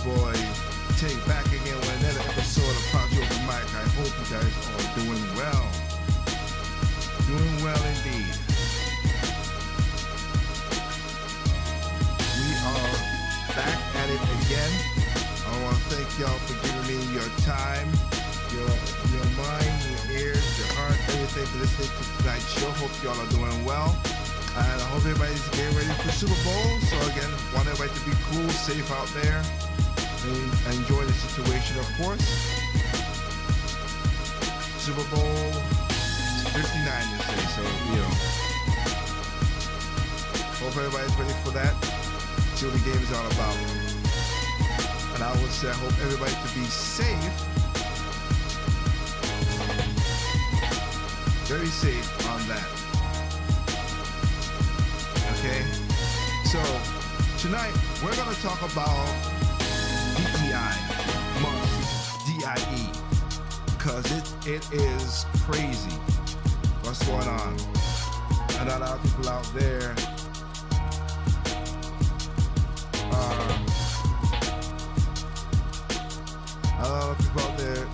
boy Take back again with another episode of Project Open Mic. I hope you guys are doing well. Doing well indeed. We are back at it again. I want to thank y'all for giving me your time, your mind, your ears, your heart, everything for listening to tonight's show. Hope y'all are doing well. And I hope everybody's getting ready for Super Bowl. So again, want everybody to be cool, safe out there, and enjoy the situation, of course. Super Bowl 59, they say. So, hope everybody's ready for that. See what the game is all about. And I would say I hope everybody to be safe. Very safe on that. Okay, so tonight we're going to talk about DEI, DIE, because it is crazy what's going on. And a lot of people out there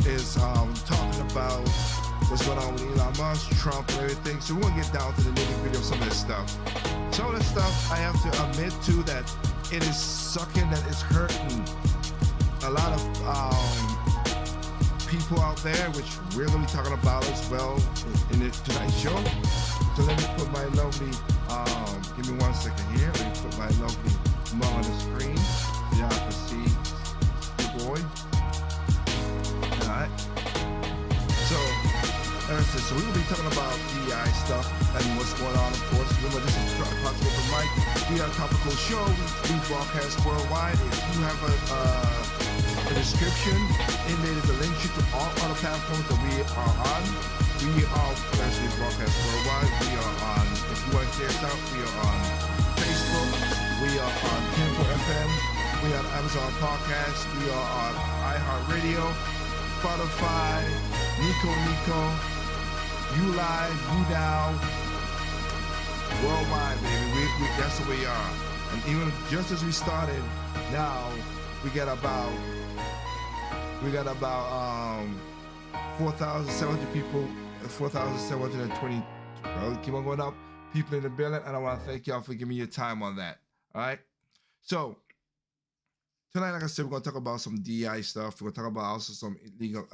is talking about what's going on with Elon Musk, Trump, and everything. So we're going to get down to the nitty-gritty of some of this stuff. Some of the stuff I have to admit to that it is sucking, that it's hurting a lot of people out there, which we're going to be talking about as well in tonight's show. So let me put my lovely, give me 1 second here. Let me put my lovely mug on the screen so y'all can see the boy. All right. So we're going to be talking about DEI stuff and what's going on, of course. Remember, this is Project Open Mic. We are a topical show. We broadcast worldwide. If you have a description, in there is a link to all other platforms that we are on. We are actually broadcast worldwide. We are on, if you want to check us out, we are on Facebook. We are on Tempo FM. We are on Amazon Podcast. We are on iHeartRadio, Spotify, Nico, YouLive, YouNow, worldwide, baby. We that's where we are. And even just as we started, now we got about 4,700 people, 4,720. Keep on going up. People in the building, and I want to thank y'all for giving me your time on that. All right. So tonight, like I said, we're going to talk about some DEI stuff. We're going to talk about also some illegal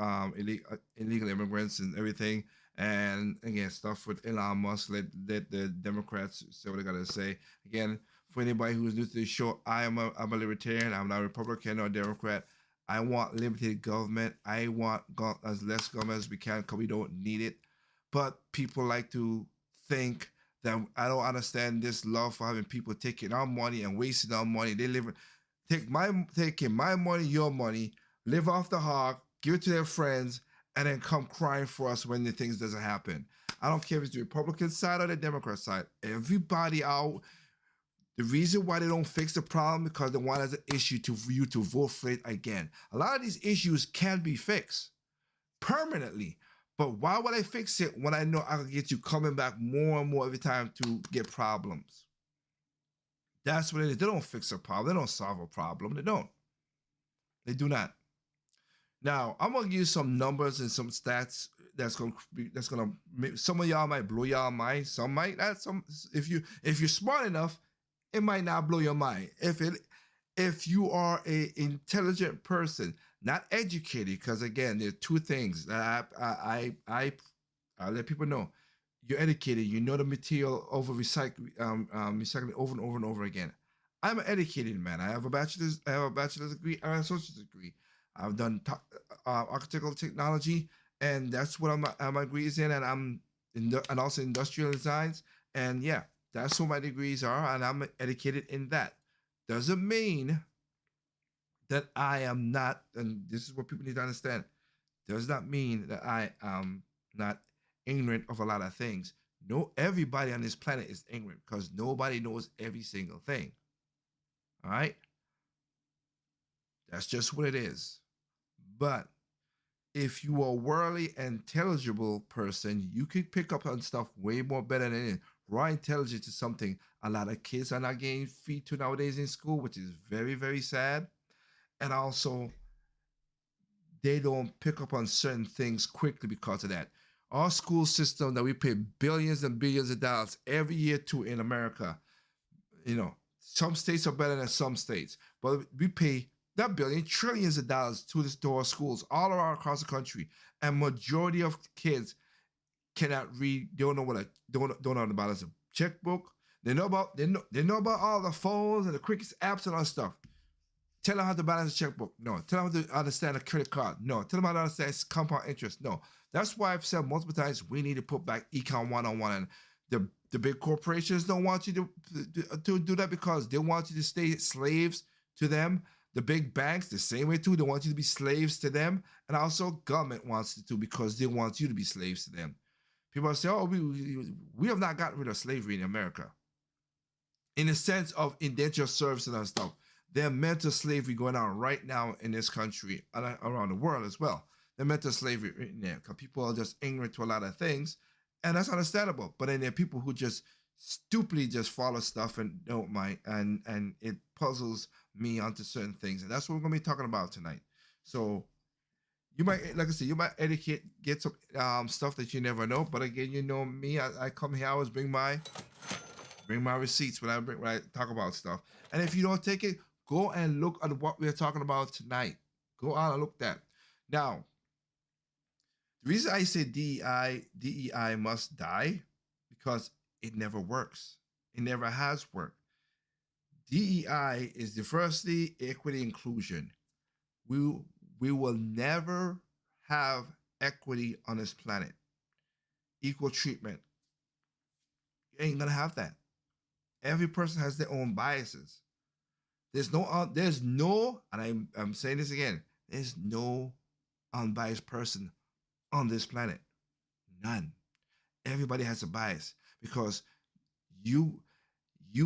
immigrants and everything. And again, stuff with Elon Musk. Let the Democrats say what they got to say. Again, for anybody who's new to the show, I'm a libertarian. I'm not a Republican or a Democrat. I want limited government. I want as less government as we can because we don't need it. But people like to think that I don't understand this love for having people taking our money and wasting our money. They live. Taking my money, your money, live off the hog, give it to their friends, and then come crying for us when the things doesn't happen. I don't care if it's the Republican side or the Democrat side. Everybody out. The reason why they don't fix the problem because they want as an issue for you to vote for it again. A lot of these issues can be fixed permanently. But why would I fix it when I know I can get you coming back more and more every time to get problems? That's what it is. They don't fix a problem. They don't solve a problem. They don't. They do not. Now, I'm gonna give you some numbers and some stats that's gonna make some of y'all might blow y'all mind. Some might not. Some if you're smart enough, it might not blow your mind. If you are a intelligent person, not educated, because again, there are two things that I let people know. You're educated. You know the material over recycling over and over and over again. I'm an educated man. I have a bachelor's degree and an associate's degree. I've done architectural technology, and that's what my degree is in. And and also industrial designs. And yeah, that's what my degrees are, and I'm educated in that. Doesn't mean that I am not, and this is what people need to understand. Does not mean that I am not ignorant of a lot of things. No, everybody on this planet is ignorant because nobody knows every single thing. All right? That's just what it is. But if you are a worldly intelligible person, you could pick up on stuff way more better than it. Raw intelligence is something a lot of kids are not getting feed to nowadays in school, which is very, very sad. and also they don't pick up on certain things quickly because of that. Our school system that we pay billions and billions of dollars every year to in America, you know, some states are better than some states, but we pay not billion, trillions of dollars to this to our schools all around across the country, and majority of kids cannot read. They don't know what a don't know about as a checkbook. They know about all the phones and the quickest apps and all that stuff. Tell them how to balance a checkbook. No. Tell them how to understand a credit card. No. Tell them how to understand compound interest. No. That's why I've said multiple times we need to put back econ 101. And the big corporations don't want you to do that because they want you to stay slaves to them. The big banks, the same way too, they want you to be slaves to them. And also government wants you to because they want you to be slaves to them. People say, oh, we have not gotten rid of slavery in America. In the sense of indentured service and stuff. There's mental slavery going on right now in this country and around the world as well. There's mental slavery in there because people are just ignorant to a lot of things, and that's understandable. But then there are people who just stupidly just follow stuff and don't mind, and it puzzles me onto certain things, and that's what we're gonna be talking about tonight. So you might, like I said, you might get some stuff that you never know. But again, you know me, I come here, I always bring my receipts when I talk about stuff, and if you don't take it, go and look at what we're talking about tonight. Go out and look at that. Now, the reason I say DEI must die, because it never works. It never has worked. DEI is diversity, equity, inclusion. We will never have equity on this planet. Equal treatment. You ain't gonna have that. Every person has their own biases. There's no, and I'm saying this again, there's no unbiased person on this planet. None. Everybody has a bias because you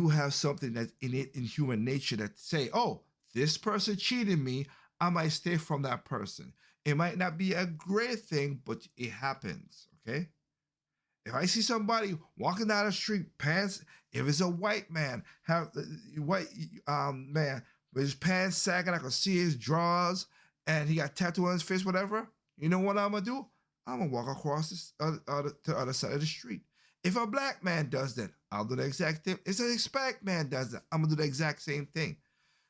have something that's innate in human nature that say, oh, this person cheated me, I might stay from that person. It might not be a great thing, but it happens, okay? If I see somebody walking down the street, pants, if it's a white man, white man with his pants sagging, I can see his drawers, and he got tattoo on his face, whatever. You know what I'm gonna do? I'm gonna walk across to the other side of the street. If a black man does that, I'll do the exact thing. If a Hispanic man does that, I'm gonna do the exact same thing.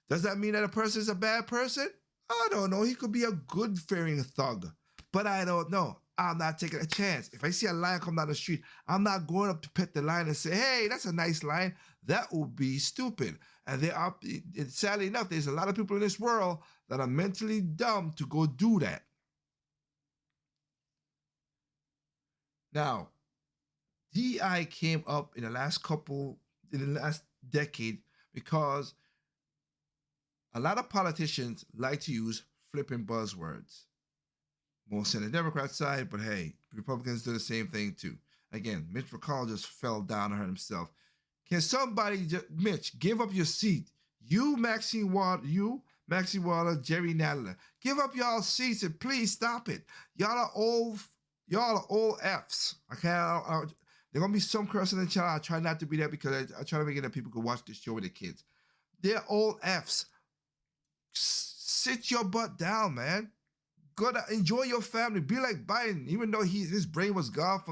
Does that mean that a person is a bad person? I don't know. He could be a good-fearing thug, but I don't know. I'm not taking a chance. If I see a lion come down the street, I'm not going up to pet the lion and say, hey, that's a nice lion. That would be stupid. And sadly enough, there's a lot of people in this world that are mentally dumb to go do that. Now, DEI came up in the last decade because a lot of politicians like to use flipping buzzwords. Most on the Democrat side, but hey, Republicans do the same thing too. Again, Mitch McConnell just fell down on himself. Can somebody Mitch, give up your seat? Maxine Waller, Jerry Nadler, give up y'all seats and please stop it. Y'all are old Fs. Okay, there gonna be some cursing in the channel. I try not to be there because I try to make it that people can watch the show with their kids. They're old Fs. Sit your butt down, man. Go to enjoy your family. Be like Biden, even though his brain was gone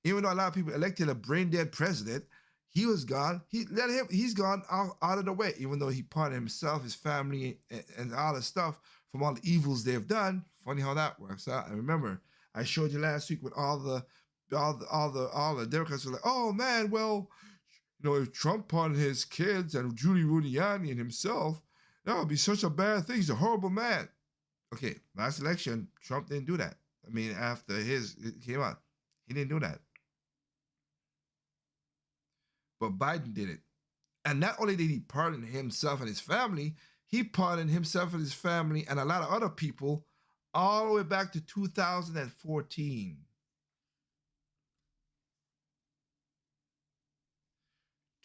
even though a lot of people elected a brain dead president, he was gone. He's gone out of the way, even though he pardoned himself, his family, and all the stuff from all the evils they've done. Funny how that works out. And remember, I showed you last week with all the Democrats were like, oh man, well, if Trump pardoned his kids and Julie Giuliani and himself, that would be such a bad thing. He's a horrible man. Okay, last election, Trump didn't do that. I mean, after it came out, he didn't do that. But Biden did it. And not only did he pardon himself and his family, he pardoned himself and his family and a lot of other people all the way back to 2014.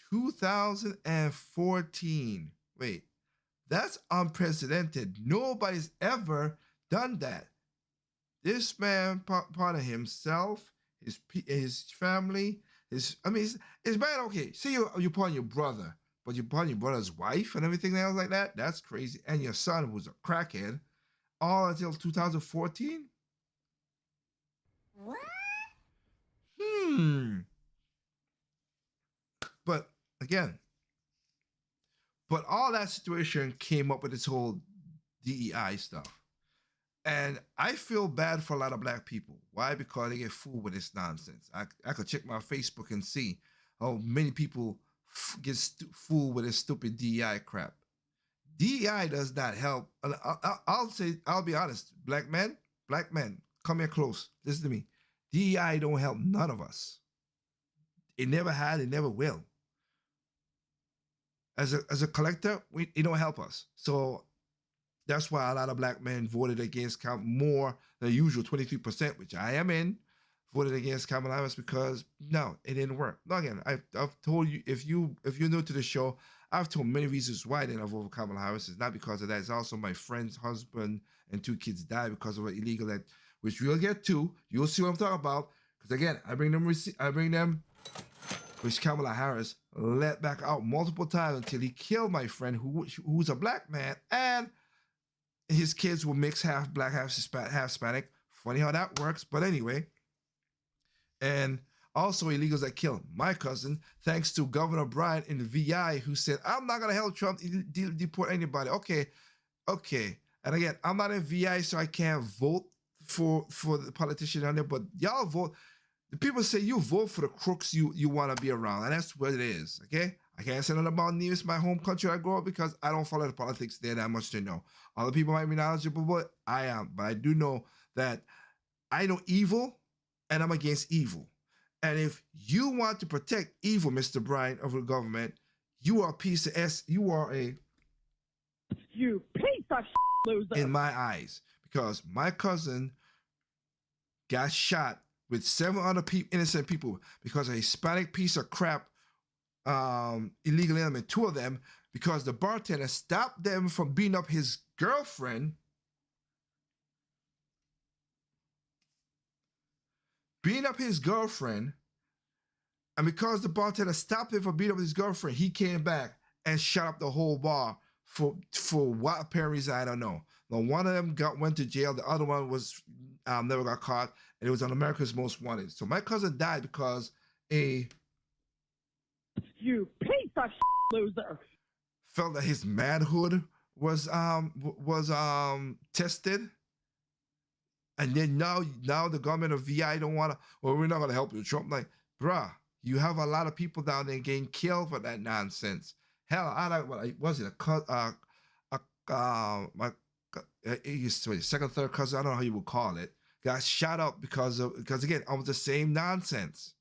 2014. Wait, that's unprecedented. Nobody's ever done that. This man pardoned himself, his family, it's bad. Okay, say you pardon your brother, but you brought your brother's wife and everything else like that. That's crazy. And your son was a crackhead all until 2014. What? But again, but all that situation came up with this whole DEI stuff. And I feel bad for a lot of black people. Why? Because they get fooled with this nonsense. I could check my Facebook and see how many people get fooled with this stupid DEI crap. DEI does not help. I'll be honest. Black men, come here close. Listen to me. DEI don't help none of us. It never had, it never will. As a collector, it don't help us. So that's why a lot of black men voted against more than usual, 23%, which I am in, voted against Kamala Harris because no, it didn't work. Now again, I've told you, if you're new to the show, I've told many reasons why I didn't vote for Kamala Harris. It's not because of that. It's also my friend's husband and 2 kids died because of an illegal act, which we'll get to. You'll see what I'm talking about. Because again, I bring them, which Kamala Harris let back out multiple times until he killed my friend who's a black man, and his kids were mixed, half black, half Hispanic. Funny how that works, but anyway. And also illegals that killed my cousin, thanks to Governor Bryan in the VI, who said, I'm not going to help Trump deport anybody. Okay. And again, I'm not in VI, so I can't vote for the politician on there, but y'all vote. The people say you vote for the crooks you want to be around, and that's what it is, okay? I can't say nothing about Nevis, my home country I grew up, because I don't follow the politics there that much to know. Other people might be knowledgeable, but I am. But I do know that I know evil, and I'm against evil. And if you want to protect evil, Mr. Bryan, of the government, you are a piece of S. You are a... You piece of loser. In my eyes. Because my cousin got shot with 7 other innocent people because a Hispanic piece of crap illegal element, 2 of them, because the bartender stopped them from beating up his girlfriend. And because the bartender stopped him from beating up his girlfriend, he came back and shot up the whole bar for what apparent reason, I don't know. Now, one of them went to jail. The other one was never got caught, and it was on America's Most Wanted. So my cousin died because you piece of loser felt that his manhood was tested, and then now the government of VI don't want to. Well, we're not going to help you, Trump. Like, bruh, you have a lot of people down there getting killed for that nonsense. Hell, was it my second, third cousin, I don't know how you would call it, got shot up because again, it was the same nonsense.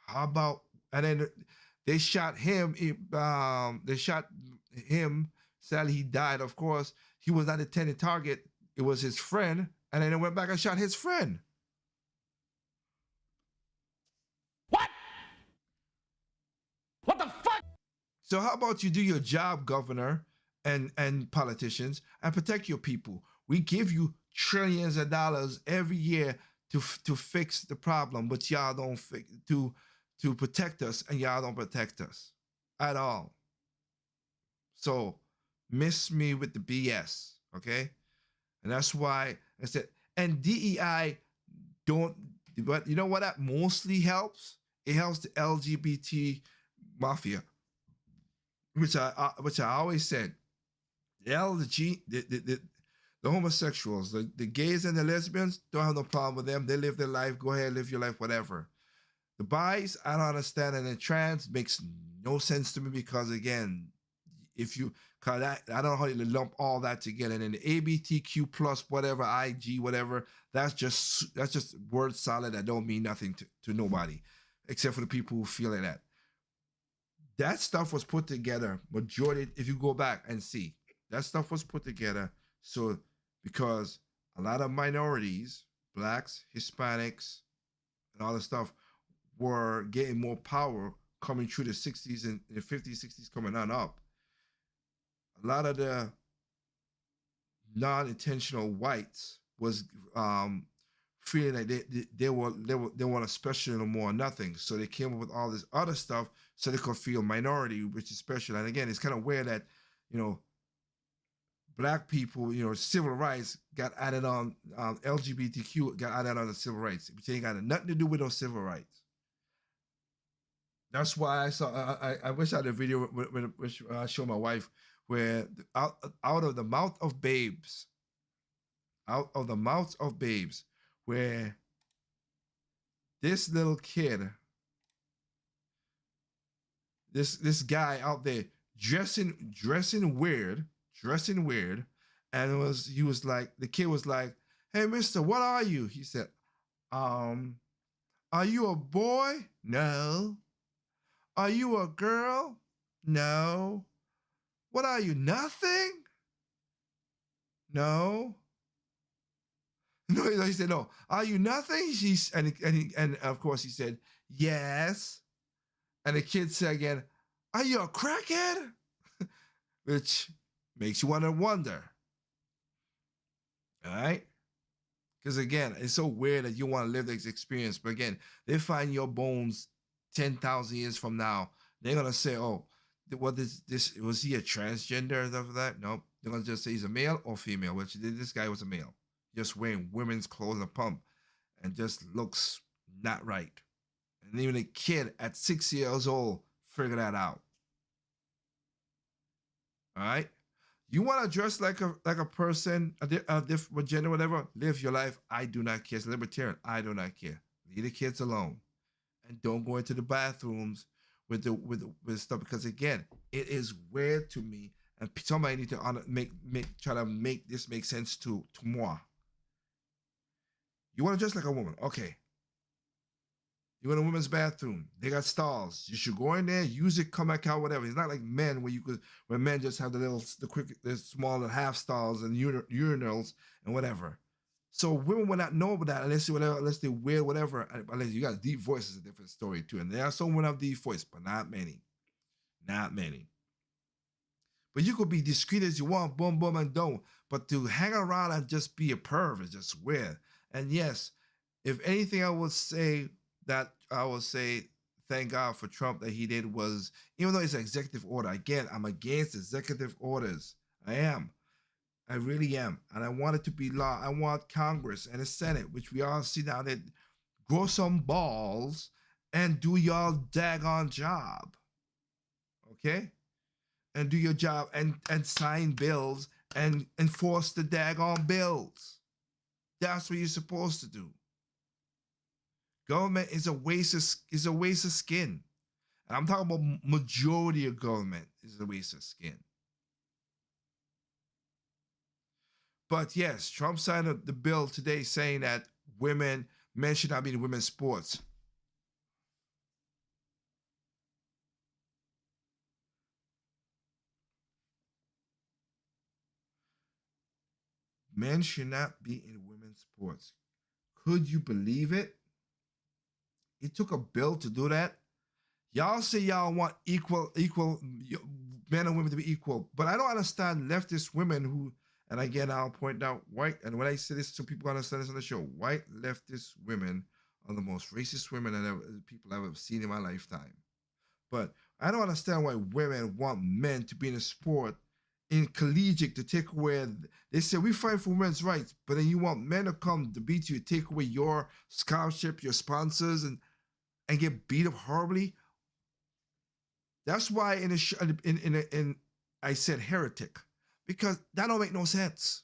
How about, and then they shot him. Sadly, he died. Of course, he was not the intended target. It was his friend, and then they went back and shot his friend. What the fuck? So how about you do your job, governor and politicians, and protect your people? We give you trillions of dollars every year to fix the problem, but y'all don't to protect us, and y'all don't protect us at all. So miss me with the BS, okay? And that's why I said, and DEI don't, but you know what that mostly helps? It helps the LGBT mafia, which I always said, the homosexuals, the gays and the lesbians, don't have no problem with them. They live their life. Go ahead, live your life, whatever. The bis, I don't understand, and the trans makes no sense to me because, again, I don't know how you lump all that together. And then the ABTQ plus whatever, IG, whatever, that's just word salad that don't mean nothing to nobody, except for the people who feel like that. That stuff was put together, majority, if you go back and see, that stuff was put together so because a lot of minorities, blacks, Hispanics, and all the stuff were getting more power coming through the 60s and the 50s, 60s coming on up. A lot of the non-intentional whites was feeling like they weren't special no more, nothing. So they came up with all this other stuff so they could feel minority, which is special. And again, it's kind of weird that, you know, black people, you know, civil rights got added on, LGBTQ got added on the civil rights. It ain't got nothing to do with those civil rights. That's why I saw. I wish I had a video which I show my wife where out of the mouth of babes, out of the mouths of babes, where this little kid, this guy out there dressing weird, and he was like, the kid was like, "Hey, mister, what are you?" He said, "Are you a boy? No. Are you a girl? No. What are you? Nothing? No." No, he said, "No. Are you nothing?" And of course he said, "Yes." And the kid said again, "Are you a crackhead?" Which makes you want to wonder. All right? Because again, it's so weird that you want to live this experience. But again, they find your bones 10,000 years from now. They're going to say, "Oh, what is this? Was he a transgender?" And stuff like that? Nope. They're going to just say he's a male or female, which this guy was a male. Just wearing women's clothes and a pump and just looks not right. And even a kid at 6 years old figured that out. All right? You want to dress like a person, a different gender, whatever, live your life. I do not care. It's libertarian. I do not care. Leave the kids alone. And don't go into the bathrooms with stuff, because again, it is weird to me. And somebody need to try to make this make sense to moi. You want to dress like a woman, okay? You in a women's bathroom, they got stalls. You should go in there, use it, come back out, whatever. It's not like men where men just have the small half stalls and urinals and whatever. So women will not know about that unless they wear whatever. Unless you got deep voice is a different story too. And there are some women have deep voice, but not many. Not many. But you could be discreet as you want, boom, boom, and don't. But to hang around and just be a perv is just weird. And yes, if anything, I would say, thank God for Trump that he did was, even though it's an executive order, again, I'm against executive orders. I am. I really am. And I want it to be law. I want Congress and the Senate, which we all see now, that grow some balls and do y'all daggone job. Okay? And do your job and sign bills and enforce the daggone bills. That's what you're supposed to do. Government is a waste of skin. And I'm talking about majority of government is a waste of skin. But yes, Trump signed the bill today saying that men should not be in women's sports. Men should not be in women's sports. Could you believe it? It took a bill to do that. Y'all say y'all want equal men and women to be equal, but I don't understand leftist women who, and again I'll point out white, and when I say this so people understand this on the show, white leftist women are the most racist women that people I've ever seen in my lifetime. But I don't understand why women want men to be in a sport in collegiate to take away. They say we fight for women's rights, but then you want men to come to beat you, take away your scholarship, your sponsors, and get beat up horribly. That's why I said heretic, because that don't make no sense.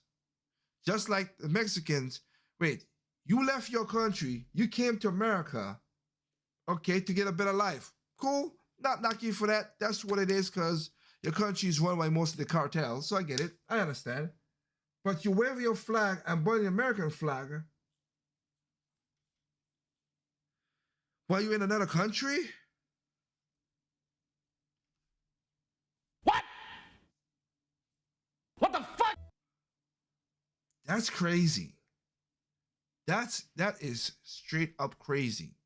Just like the Mexicans, wait, you left your country, you came to America, okay, to get a better life. Cool, not knocking you for that. That's what it is, because your country is run by most of the cartels, so I get it, I understand. But you wave your flag and burn the American flag while you're in another country? What? What the fuck? That's crazy. That is straight up crazy.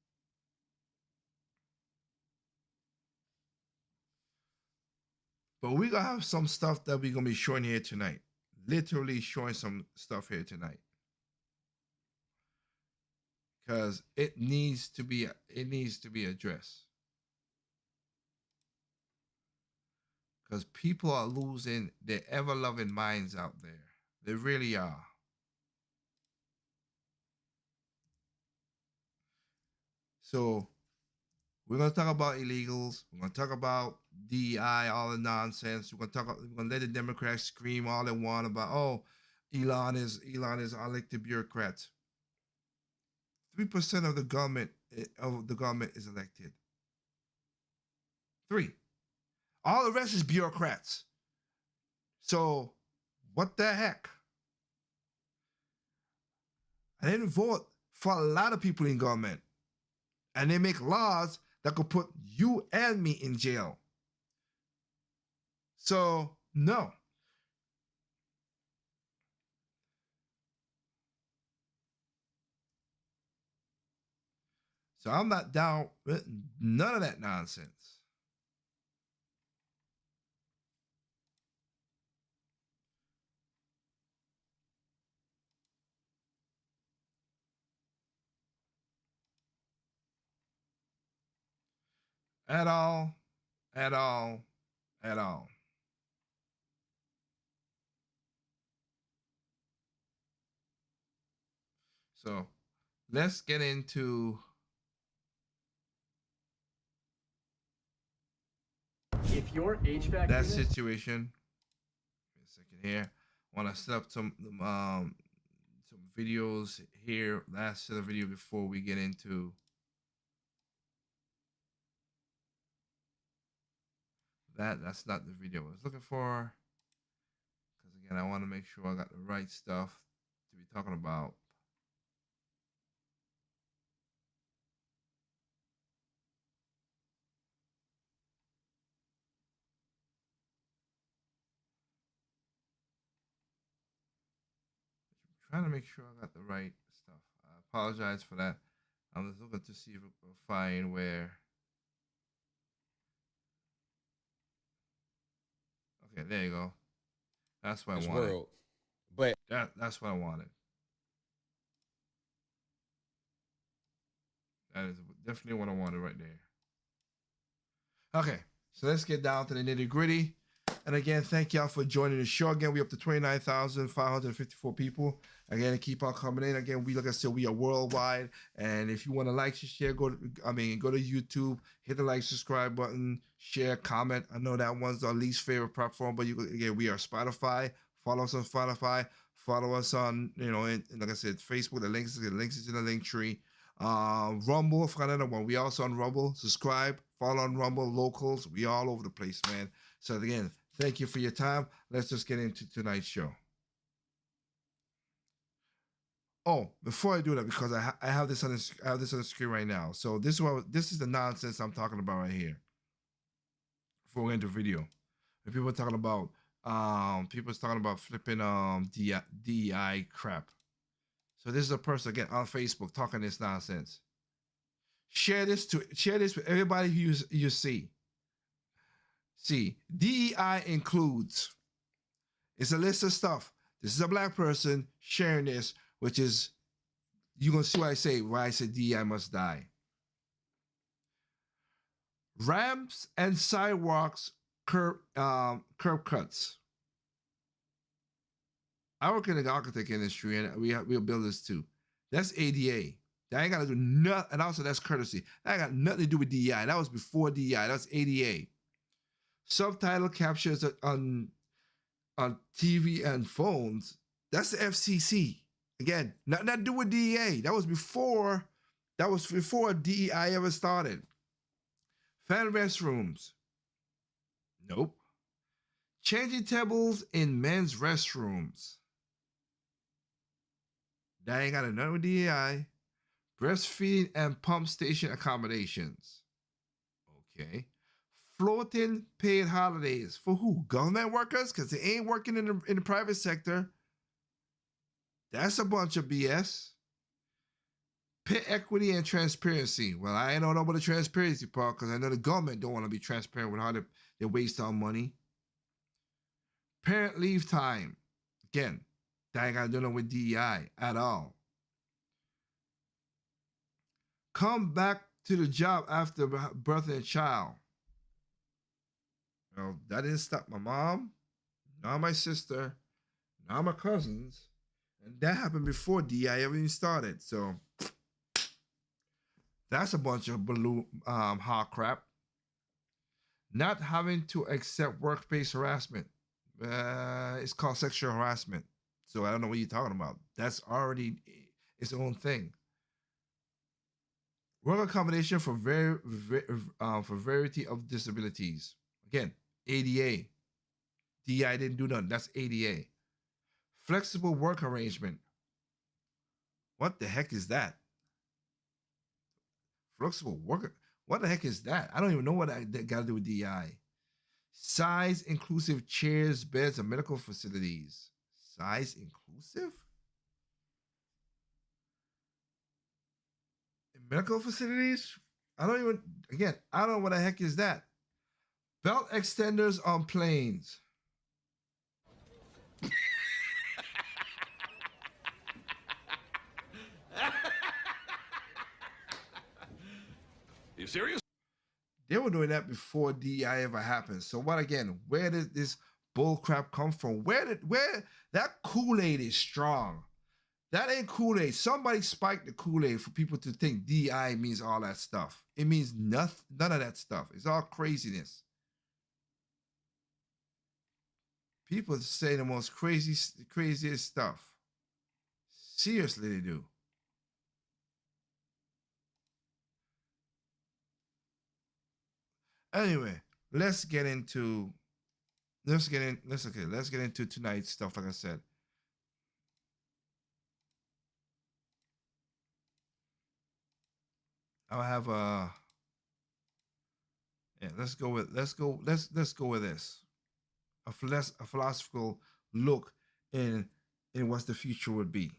But we're gonna have some stuff that we're gonna be showing here tonight. Literally showing some stuff here tonight. Because it needs to be addressed. because people are losing their ever loving minds out there. They really are. So we're gonna talk about illegals. We're gonna talk about DEI, all the nonsense. We're gonna let the Democrats scream all they want about, oh, Elon is elected bureaucrats. 3% of the government is elected. 3. All the rest is bureaucrats. So what the heck? I didn't vote for a lot of people in government. And they make laws that could put you and me in jail. So, no. So I'm not down with none of that nonsense. At all, at all, at all. So let's get into If your HVAC that unit... situation. Wait a second here. I want to set up some videos here. Last set of video before we get into that. That's not the video I was looking for. Because again, I want to make sure I got the right stuff to be talking about. Trying to make sure I got the right stuff. I apologize for that. I'm just looking to see if we can find where. Okay, there you go. That's what I wanted. World. But that's what I wanted. That is definitely what I wanted right there. Okay, so let's get down to the nitty gritty. And again, thank y'all for joining the show. Again, we're up to 29,554 people. Again, keep on coming in. Again, like I said, we are worldwide. And if you want to like, share, go to YouTube, hit the like, subscribe button, share, comment. I know that one's our least favorite platform, but again, we are Spotify. Follow us on Spotify. Follow us on, like I said, Facebook. The links is in the link tree. Rumble, for another one. We also on Rumble. Subscribe, follow on Rumble, locals. We all over the place, man. So again, thank you for your time. Let's just get into tonight's show. Oh, before I do that, because I have this on the screen right now. So this is the nonsense I'm talking about right here. Before we enter video, when people are talking about flipping DEI crap. So this is a person again on Facebook talking this nonsense. Share this with everybody who you see. See, DEI includes. It's a list of stuff. This is a black person sharing this, which is, you're gonna see why I say DEI must die. Ramps and sidewalks, curb cuts. I work in the architect industry, and we're builders too. That's ADA. That ain't got to do nothing. And also, that's courtesy. That ain't got nothing to do with DEI. That was before DEI. That's ADA. Subtitle captures on TV and phones. That's the FCC. Again, nothing to do with DEA. That was before DEI ever started. Fan restrooms. Nope. Changing tables in men's restrooms. That ain't got nothing with DEI. Breastfeeding and pump station accommodations. Okay. Floating paid holidays. For who? Government workers? Because they ain't working in the private sector. That's a bunch of BS. Pay equity and transparency. Well, I don't know about the transparency part because I know the government don't want to be transparent with how they waste our money. Parent leave time. Again, that ain't got to do nothing with DEI at all. Come back to the job after birthing a child. that didn't stop my mom, not my sister, not my cousins, and that happened before DI ever even started. So that's a bunch of balloon hot crap. Not having to accept workplace harassment. It's called sexual harassment. So I don't know what you're talking about. That's already its own thing. Work accommodation for for variety of disabilities. Again, ADA. DI didn't do nothing. That's ADA. Flexible work arrangement. What the heck is that? Flexible work. What the heck is that? I don't even know what that got to do with DI. Size inclusive chairs, beds, and medical facilities. Size inclusive? In medical facilities? I don't even, again, I don't know what the heck is that. Belt extenders on planes. You serious? They were doing that before DEI ever happened. So what again? Where did this bull crap come from? Where that Kool-Aid is strong? That ain't Kool-Aid. Somebody spiked the Kool-Aid for people to think DEI means all that stuff. It means nothing, none of that stuff. It's all craziness. People say the most craziest stuff. Seriously, they do. Anyway, let's get into tonight's stuff. Like I said, I'll have let's go with this. A philosophical look in what the future would be.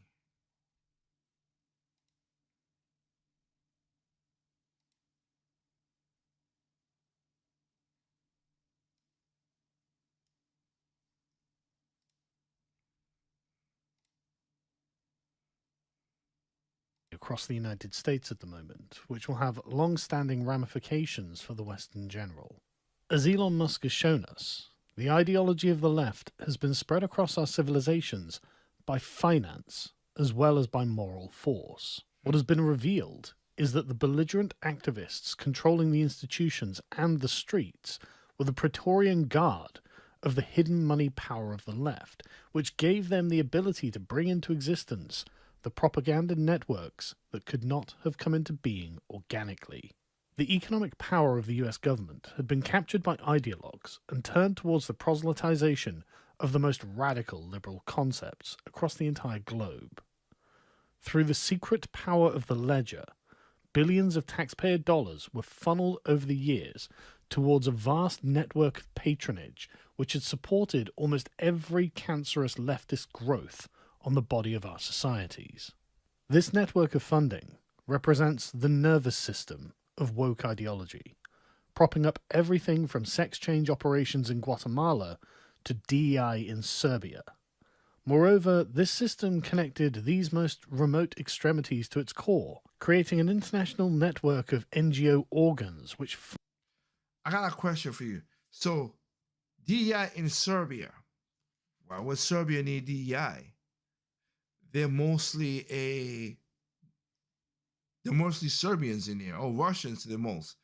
Across the United States at the moment, which will have long-standing ramifications for the West in general. As Elon Musk has shown us, the ideology of the left has been spread across our civilizations by finance as well as by moral force. What has been revealed is that the belligerent activists controlling the institutions and the streets were the Praetorian Guard of the hidden money power of the left, which gave them the ability to bring into existence the propaganda networks that could not have come into being organically. The economic power of the US government had been captured by ideologues and turned towards the proselytization of the most radical liberal concepts across the entire globe. Through the secret power of the ledger, billions of taxpayer dollars were funneled over the years towards a vast network of patronage which had supported almost every cancerous leftist growth on the body of our societies. This network of funding represents the nervous system of woke ideology, propping up everything from sex change operations in Guatemala to DEI in Serbia. Moreover, this system connected these most remote extremities to its core, creating an international network of NGO organs which... I got a question for you. So, DEI in Serbia, why would Serbia need DEI? They're mostly Serbians in there, or Russians the most.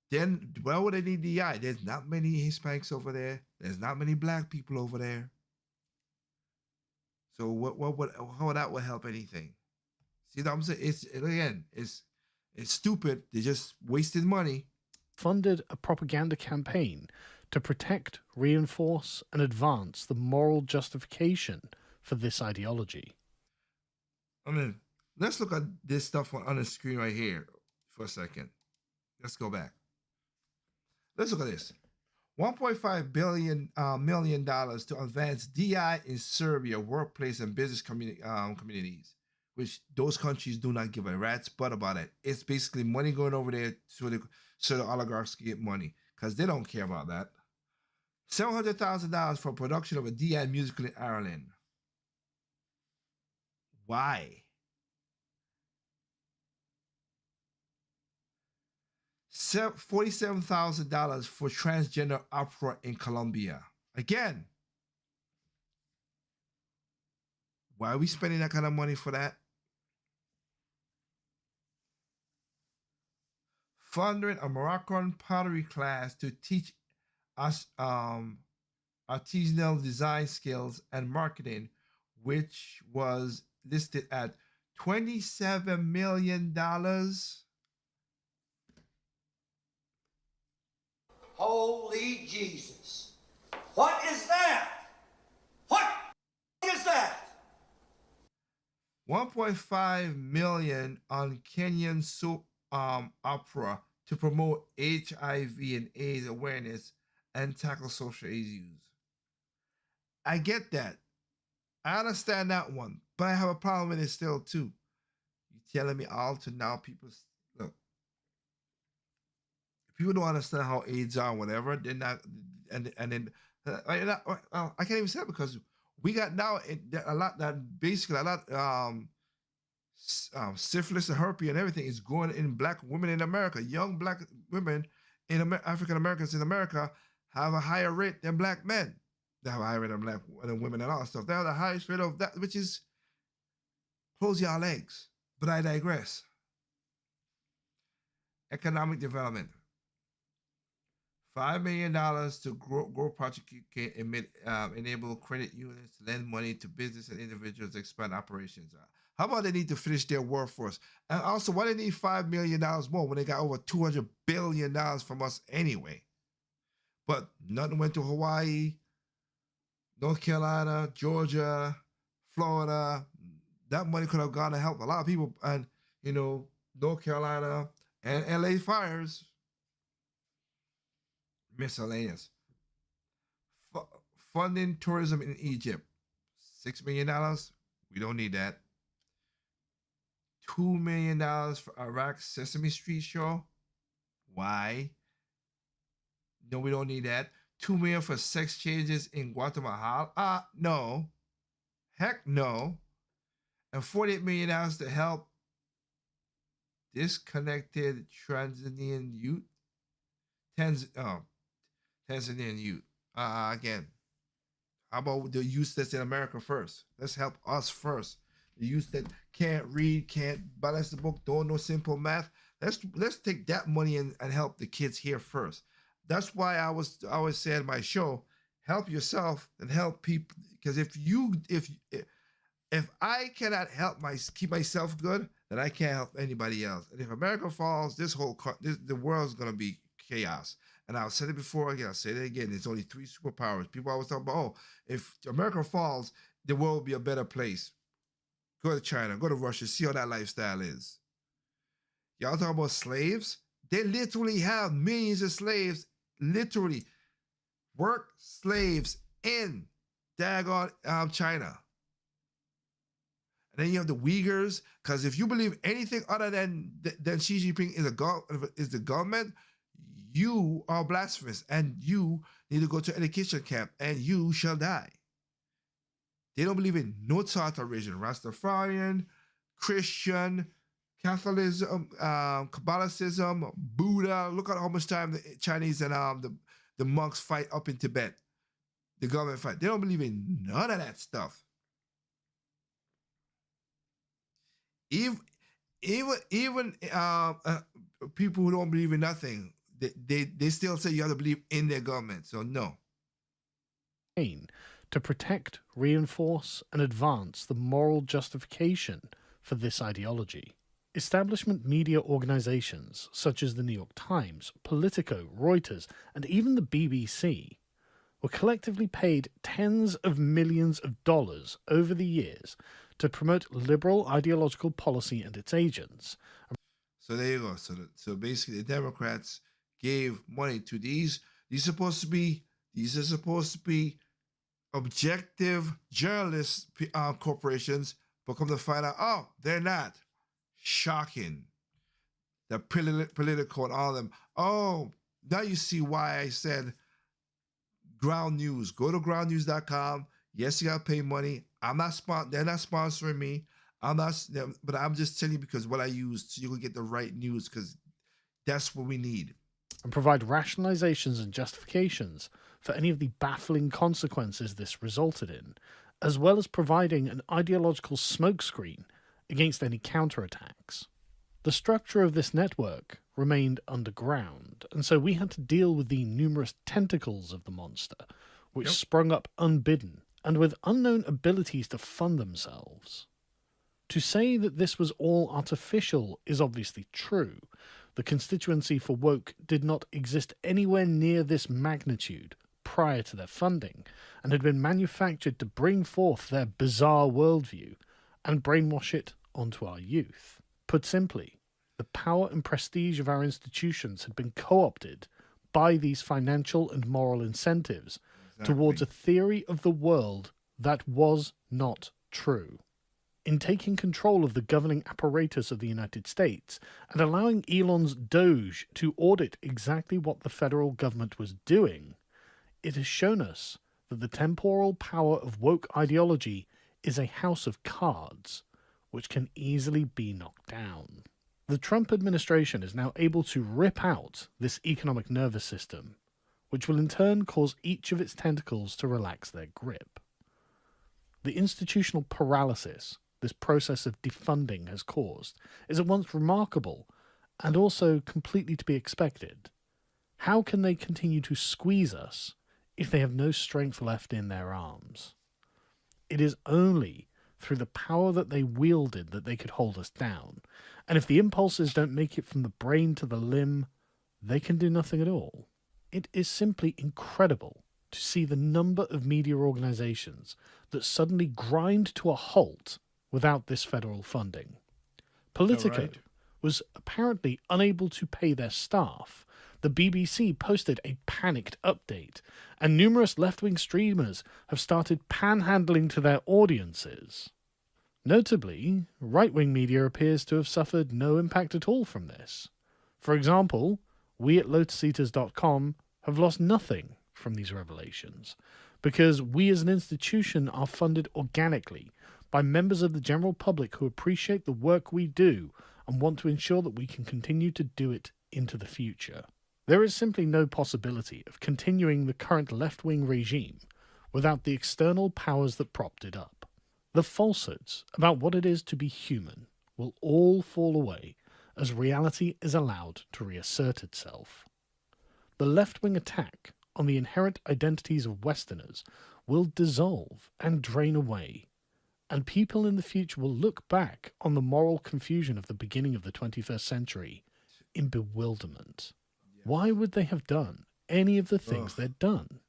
Then why would they need DI? There's not many Hispanics over there. There's not many black people over there. So how that would help anything? See what I'm saying? It's stupid. They just wasted money. Funded a propaganda campaign to protect, reinforce, and advance the moral justification for this ideology. I mean, let's look at this stuff on the screen right here for a second. Let's go back. Let's look at this. $1.5 million to advance DI in Serbia workplace and business communities, which those countries do not give a rat's butt about it. It's basically money going over there so the oligarchs can get money because they don't care about that. $700,000 for production of a DI musical in Ireland. Why? $47,000 for transgender opera in Colombia. Again, why are we spending that kind of money for that? Funding a Moroccan pottery class to teach us artisanal design skills and marketing, which was listed at $27 million. Holy Jesus. What is that? What is that? 1.5 million on Kenyan soap opera to promote HIV and AIDS awareness and tackle social issues. I get that. I understand that one, but I have a problem with it still too. You telling me all to now people look. If people don't understand how AIDS are, whatever, they're not, and then I can't even say it because we got now a lot that basically a lot syphilis and herpes and everything is going in black women in America. Young black women in African Americans in America have a higher rate than black men. They have a higher rate than black women and all that stuff. They have the highest rate of that, which is close your legs. But I digress. Economic development. $5 million to grow project can enable credit unions to lend money to business and individuals to expand operations. How about they need to finish their workforce? And also, why they need $5 million more when they got over $200 billion from us anyway? But nothing went to Hawaii, North Carolina, Georgia, Florida. That money could have gone to help a lot of people. And, North Carolina and LA fires. Miscellaneous. Funding tourism in Egypt. $6 million. We don't need that. $2 million for Iraq Sesame Street show. Why? No, we don't need that. $2 million for sex changes in Guatemala. No. Heck no. And $48 million to help disconnected Tanzanian youth. Tanzanian youth. Again, how about the youth that's in America first? Let's help us first. The youth that can't read, can't balance the book, don't know simple math. Let's take that money and help the kids here first. That's why I always say in my show, help yourself and help people. Because if I cannot keep myself good, then I can't help anybody else. And if America falls, the world's gonna be chaos. And I've said it before again. I'll say it again. There's only 3 superpowers. People always talk about, if America falls, the world will be a better place. Go to China, go to Russia, see how that lifestyle is. Y'all talk about slaves? They literally have millions of slaves, literally work slaves in daggone China. And then you have the Uyghurs, because if you believe anything other than Xi Jinping is the government, you are blasphemous, and you need to go to education camp, and you shall die. They don't believe in no sort of religion. Rastafarian, Christian, Catholicism, Catholicism, Buddha. Look at how much time the Chinese and the monks fight up in Tibet. The government fight. They don't believe in none of that stuff. Even people who don't believe in nothing, they still say you have to believe in their government. So no. To protect, reinforce, and advance the moral justification for this ideology. Establishment media organizations such as the New York Times, Politico, Reuters, and even the BBC were collectively paid tens of millions of dollars over the years to promote liberal ideological policy and its agents. So there you go. So basically, the Democrats gave money to these. These are supposed to be objective journalist corporations, but come to find out, they're not. Shocking. The political and all of them. Oh, now you see why I said Ground News. Go to groundnews.com. Yes, you gotta pay money. They're not sponsoring me. But I'm just telling you because what I use, so you can get the right news, because that's what we need. and provide rationalizations and justifications for any of the baffling consequences this resulted in, as well as providing an ideological smokescreen against any counterattacks. The structure of this network remained underground, and so we had to deal with the numerous tentacles of the monster, which sprung up unbidden and with unknown abilities to fund themselves. To say that this was all artificial is obviously true. The constituency for woke did not exist anywhere near this magnitude prior to their funding, and had been manufactured to bring forth their bizarre worldview and brainwash it onto our youth. Put simply, the power and prestige of our institutions had been co-opted by these financial and moral incentives towards a theory of the world that was not true. In taking control of the governing apparatus of the United States and allowing Elon's Doge to audit exactly what the federal government was doing, it has shown us that the temporal power of woke ideology is a house of cards which can easily be knocked down. The Trump administration is now able to rip out this economic nervous system, which will in turn cause each of its tentacles to relax their grip. The institutional paralysis this process of defunding has caused is at once remarkable and also completely to be expected. How can they continue to squeeze us if they have no strength left in their arms? It is only through the power that they wielded that they could hold us down, and if the impulses don't make it from the brain to the limb, they can do nothing at all. It is simply incredible to see the number of media organizations that suddenly grind to a halt without this federal funding. Politico was apparently unable to pay their staff. The BBC posted a panicked update, and numerous left-wing streamers have started panhandling to their audiences. Notably, right-wing media appears to have suffered no impact at all from this. For example, we at lotuseaters.com have lost nothing from these revelations, because we as an institution are funded organically by members of the general public who appreciate the work we do and want to ensure that we can continue to do it into the future. There is simply no possibility of continuing the current left-wing regime without the external powers that propped it up. The falsehoods about what it is to be human will all fall away as reality is allowed to reassert itself. The left-wing attack on the inherent identities of Westerners will dissolve and drain away, and people in the future will look back on the moral confusion of the beginning of the 21st century in bewilderment. Why would they have done any of the things they'd done?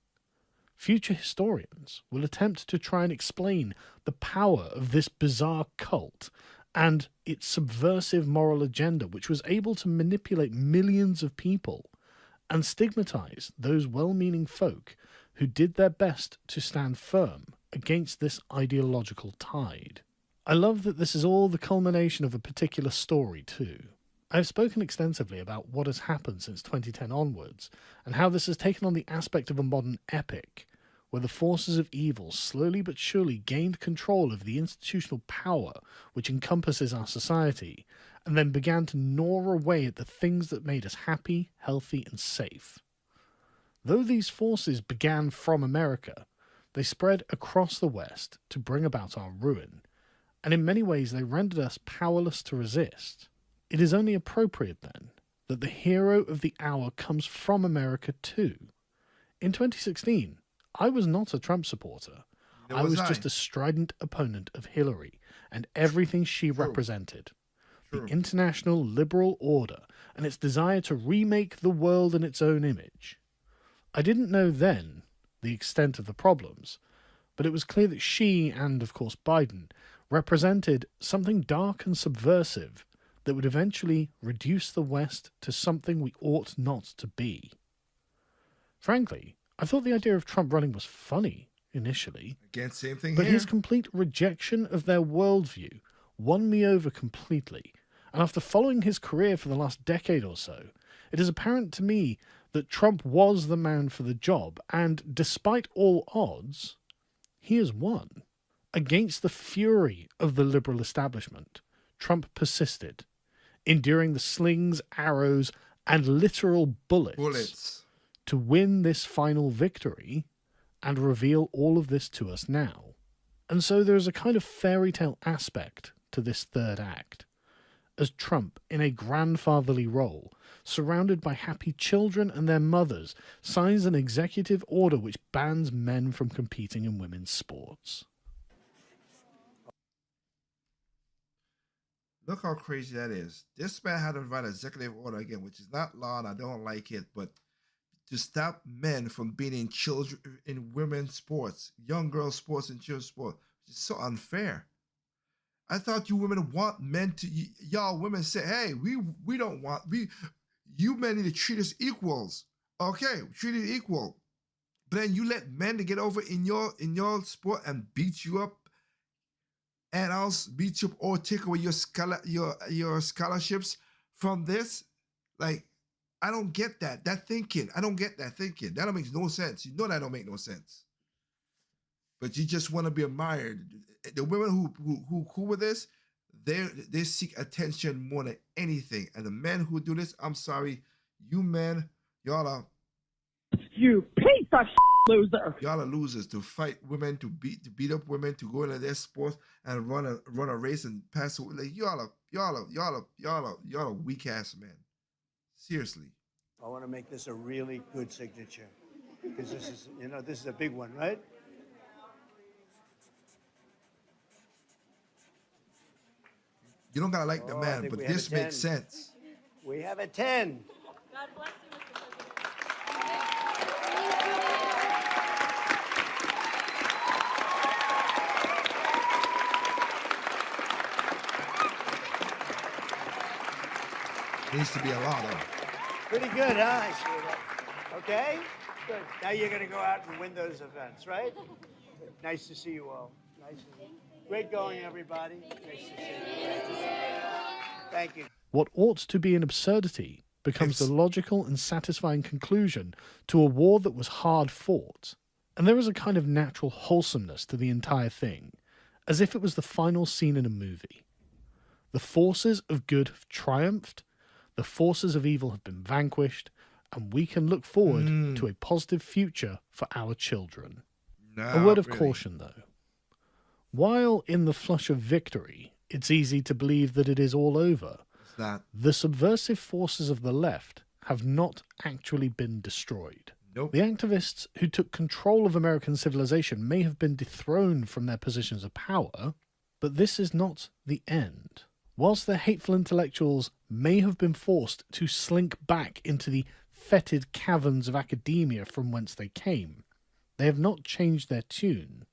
Future historians will attempt to try and explain the power of this bizarre cult and its subversive moral agenda, which was able to manipulate millions of people and stigmatize those well-meaning folk who did their best to stand firm against this ideological tide. I love that this is all the culmination of a particular story too. I have spoken extensively about what has happened since 2010 onwards, and how this has taken on the aspect of a modern epic, where the forces of evil slowly but surely gained control of the institutional power which encompasses our society, and then began to gnaw away at the things that made us happy, healthy, and safe. Though these forces began from America, they spread across the West to bring about our ruin, and in many ways they rendered us powerless to resist. It is only appropriate, then, that the hero of the hour comes from America too. In 2016, I was not a Trump supporter. I was just a strident opponent of Hillary and everything she represented. The international liberal order and its desire to remake the world in its own image. I didn't know then the extent of the problems, but it was clear that she, and of course Biden, represented something dark and subversive that would eventually reduce the West to something we ought not to be. Frankly, I thought the idea of Trump running was funny initially, Again, same thing but here. his complete rejection of their worldview won me over completely, and after following his career for the last decade or so, it is apparent to me that Trump was the man for the job, and despite all odds, he has won. Against the fury of the liberal establishment, Trump persisted, enduring the slings, arrows, and literal Bullets. to win this final victory and reveal all of this to us now. And so there is a kind of fairy tale aspect to this third act, as Trump, in a grandfatherly role, surrounded by happy children and their mothers, signs an executive order which bans men from competing in women's sports. Look how crazy that is. This man had to write an executive order again, which is not law and I don't like it, but to stop men from being in children in women's sports, young girls sports and children's sports. It's so unfair. I thought you women want men to y'all women say, hey, we don't want you men need to treat us equals. Okay, treat it equal. But then you let men to get over in your sport and beat you up and also beat you up or take away your scholarships from this. Like, I don't get that thinking. I don't get that thinking. That don't make no sense. You know that don't make no sense. But you just want to be admired. The women who cool with this, they seek attention more than anything. And the men who do this, I'm sorry, you men, y'all are you piece of loser. Y'all are losers to fight women, to beat up women, to go into their sports and run a race and pass away. Like y'all are weak ass men. Seriously. I want to make this a really good signature because this is a big one, right? You don't gotta like the man, but this makes sense. We have a 10. God bless you, Mr. President. Needs to be a lot of. Pretty good, huh? I see that. Okay? Good. Now you're going to go out and win those events, right? Nice to see you all. Nice to see you. Great going, everybody. Nice to see you. Thank you. What ought to be an absurdity becomes the logical and satisfying conclusion to a war that was hard fought. And there is a kind of natural wholesomeness to the entire thing, as if it was the final scene in a movie. The forces of good have triumphed, the forces of evil have been vanquished, and we can look forward to a positive future for our children. A word of caution, though. While in the flush of victory, it's easy to believe that it is all over, It's not. the subversive forces of the left have not actually been destroyed. Nope. The activists who took control of American civilization may have been dethroned from their positions of power, but this is not the end. Whilst their hateful intellectuals may have been forced to slink back into the fetid caverns of academia from whence they came, they have not changed their tune.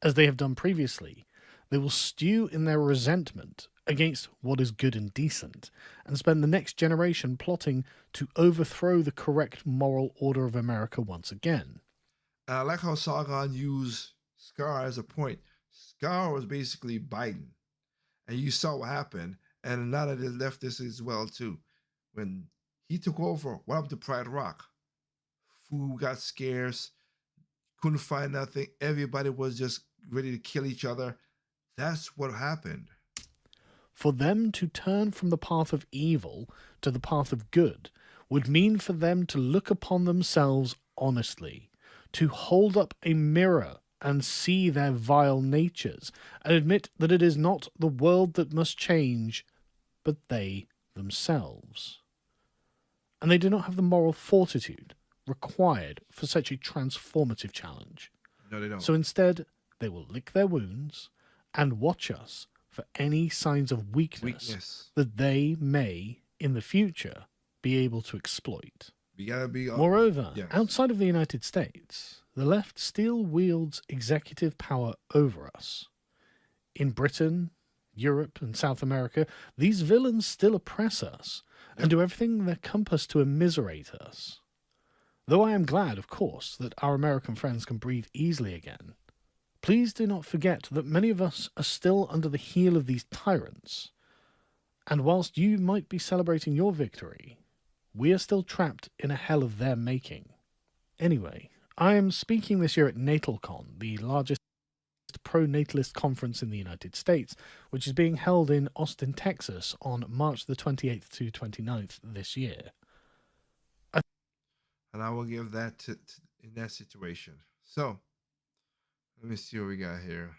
As they have done previously, they will stew in their resentment against what is good and decent, and spend the next generation plotting to overthrow the correct moral order of America once again. And I like how Sargon used Scar as a point. Scar was basically Biden. And you saw what happened. And now that they left this as well, too. When he took over, what happened to Pride Rock? Food got scarce. Couldn't find nothing. Everybody was just ready to kill each other. That's what happened. For them to turn from the path of evil to the path of good would mean for them to look upon themselves honestly, to hold up a mirror and see their vile natures, and admit that it is not the world that must change, but they themselves. And they do not have the moral fortitude required for such a transformative challenge. No, they don't. So instead, they will lick their wounds and watch us for any signs of weakness that they may, in the future, be able to exploit. You gotta be. Moreover, yes. outside of the United States, the left still wields executive power over us. In Britain, Europe, and South America, these villains still oppress us and do everything in their compass to immiserate us. Though I am glad, of course, that our American friends can breathe easily again, please do not forget that many of us are still under the heel of these tyrants, and whilst you might be celebrating your victory, we are still trapped in a hell of their making. Anyway, I am speaking this year at NatalCon, the largest pro-natalist conference in the United States, which is being held in Austin, Texas on March the 28th to 29th this year. And I will give that to in that situation. So, let me see what we got here.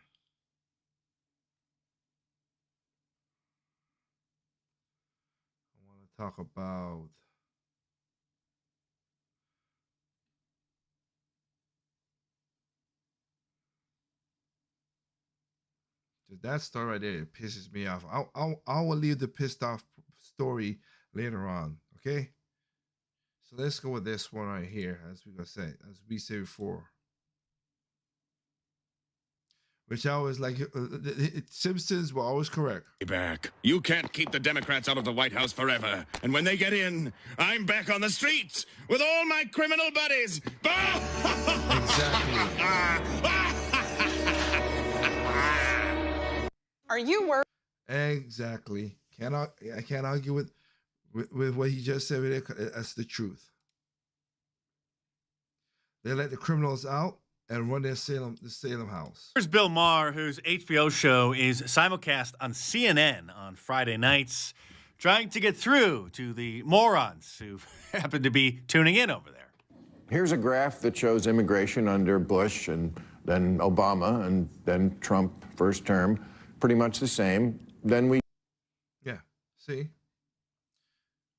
I want to talk about that story right there. It pisses me off. I will leave the pissed off story later on. Okay. So let's go with this one right here, as we say before. Which I always like. Simpsons were always correct. Back. You can't keep the Democrats out of the White House forever. And when they get in, I'm back on the streets with all my criminal buddies. Exactly. Are you worried? Exactly. I can't argue with what he just said. That's the truth. They let the criminals out and run the Salem house. Here's Bill Maher, whose HBO show is simulcast on CNN on Friday nights, trying to get through to the morons who happen to be tuning in over there. Here's a graph that shows immigration under Bush and then Obama and then Trump first term, pretty much the same. Then we... Yeah, see?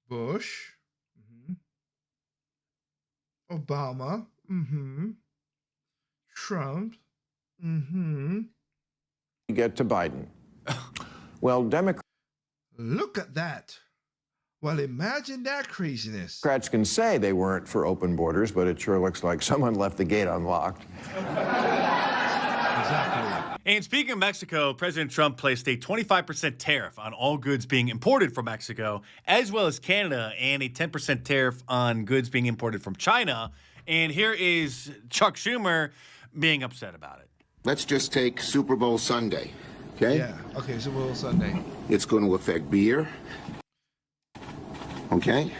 Bush. Obama. Trump. get to Biden. Well, Democrats Look at that. Well, imagine that craziness. can say they weren't for open borders, but it sure looks like someone left the gate unlocked. Exactly. And speaking of Mexico, President Trump placed a 25% tariff on all goods being imported from Mexico, as well as Canada, and a 10% tariff on goods being imported from China. And here is Chuck Schumer being upset about it. Let's just take Super Bowl Sunday, okay? Yeah, okay, Super Bowl Sunday. It's going to affect beer, okay?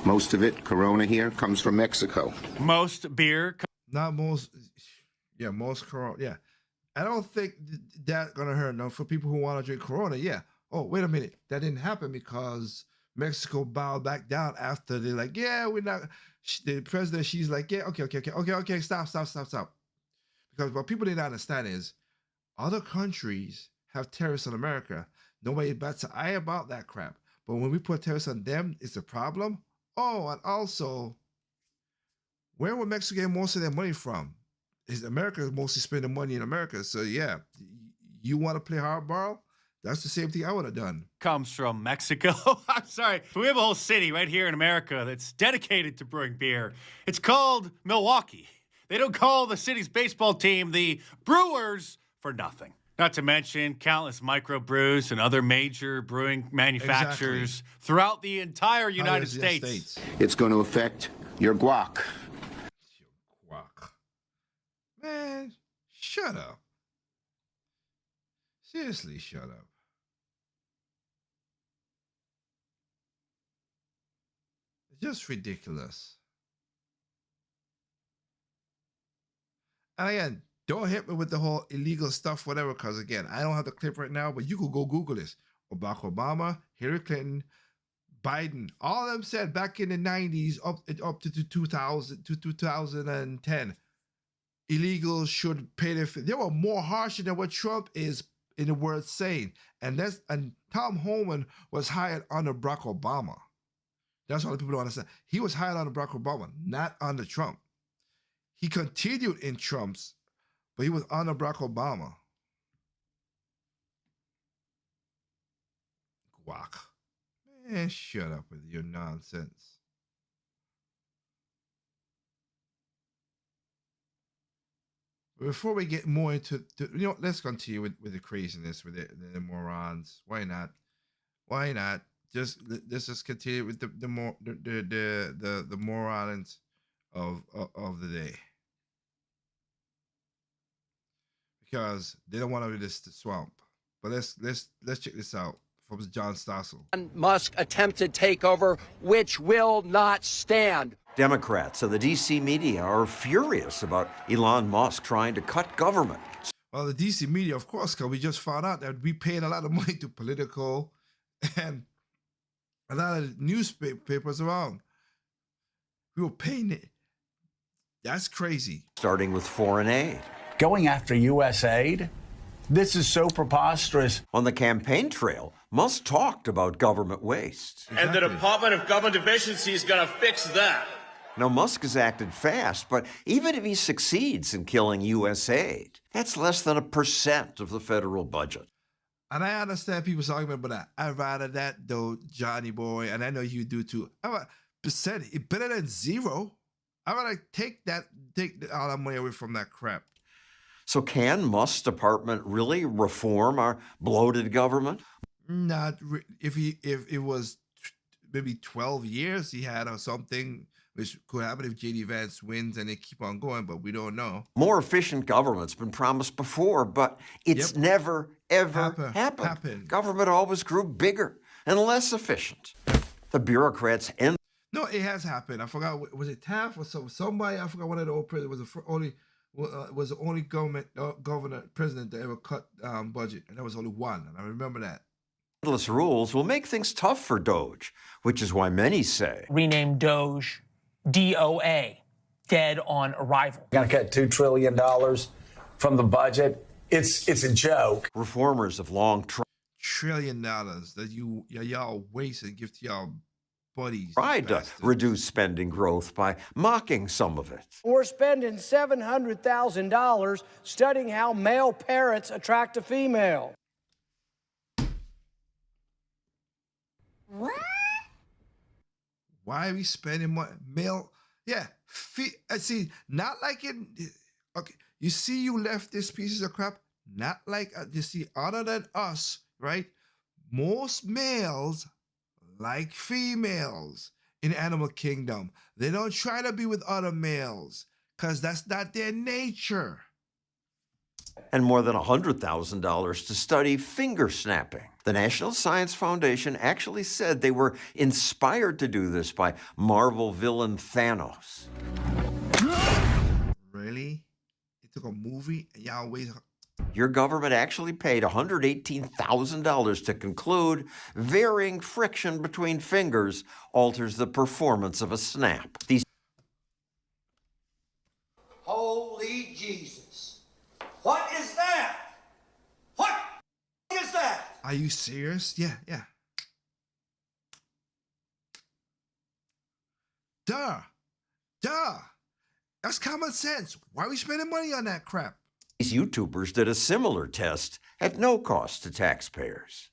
Most of it, Corona here, comes from Mexico. Most beer. Not most, yeah, most Corona, yeah. I don't think that's going to hurt. No, for people who want to drink Corona, yeah. Oh, wait a minute. That didn't happen because Mexico bowed back down after they're like, yeah, we're not. The president, she's like, yeah, okay, stop. Because what people didn't understand is other countries have tariffs on America. Nobody bats an eye about that crap. But when we put tariffs on them, it's a problem. Oh, and also, where would Mexico get most of their money from? Is America mostly spending money in America? So yeah, you want to play hardball? That's the same thing I would have done. Comes from Mexico. I'm sorry. We have a whole city right here in America that's dedicated to brewing beer. It's called Milwaukee. They don't call the city's baseball team the Brewers for nothing. Not to mention countless microbrews and other major brewing manufacturers throughout the entire United States. It's going to affect your guac. Your guac. Man, shut up. Seriously, shut up. It's just ridiculous. And again, don't hit me with the whole illegal stuff, whatever, because again, I don't have the clip right now, but you could go Google this. Barack Obama, Hillary Clinton, Biden, all of them said back in the 90s up to 2010, illegals should pay their fee. They were more harsher than what Trump is in the word saying. And Tom Homan was hired under Barack Obama. That's what people don't understand. He was hired under Barack Obama, not under Trump. He continued in Trump's, but he was under Barack Obama. Guac. Man, shut up with your nonsense. Before we get more into, let's continue with the craziness, with the morons. Why not? Why not? Let's just continue with the morons of the day, because they don't want to be this swamp. But let's check this out from John Stossel. Musk attempted takeover, which will not stand. Democrats of the D.C. media are furious about Elon Musk trying to cut government. Well, the DC media, of course, because we just found out that we paid a lot of money to political and a lot of newspapers around. We were paying it. That's crazy. Starting with foreign aid. Going after U.S. aid? This is so preposterous. On the campaign trail, Musk talked about government waste. And the Department of Government Efficiency is going to fix that. Now, Musk has acted fast, but even if he succeeds in killing U.S. aid, that's less than 1% of the federal budget. And I understand people's argument about that. I'd rather that, though, Johnny boy, and I know you do too. I'd rather percent, it better than zero. I'd rather take all that money away from that crap. So can Musk's department really reform our bloated government? If it was maybe 12 years he had or something, which could happen if J.D. Vance wins and they keep on going, but we don't know. More efficient government's been promised before, but it's never, ever happened. Government always grew bigger and less efficient. The bureaucrats end. No, it has happened. I forgot, was it Taft or somebody? I forgot one of the old presidents was the only governor president that ever cut budget, and there was only one, and I remember that. Endless rules will make things tough for Doge, which is why many say rename Doge DOA, dead on arrival. Going to cut $2 trillion from the budget. It's a joke. Reformers have long tried $1 trillion that y'all waste and give to y'all buddies. Tried to reduce spending growth by mocking some of it. We're spending $700,000 studying how male parents attract a female. What? Why are we spending more male? Yeah, see, not like it. Okay, you see, you left these pieces of crap. Not like you see, other than us, right? Most males like females in Animal Kingdom. They don't try to be with other males because that's not their nature. And more than $100,000 to study finger snapping. The National Science Foundation actually said they were inspired to do this by Marvel villain Thanos. Really? It took a movie and y'all wait. Your government actually paid $118,000 to conclude varying friction between fingers alters the performance of a snap. These Holy Jesus. What is that? What is that? Are you serious? Yeah. Duh. That's common sense. Why are we spending money on that crap? These YouTubers did a similar test at no cost to taxpayers.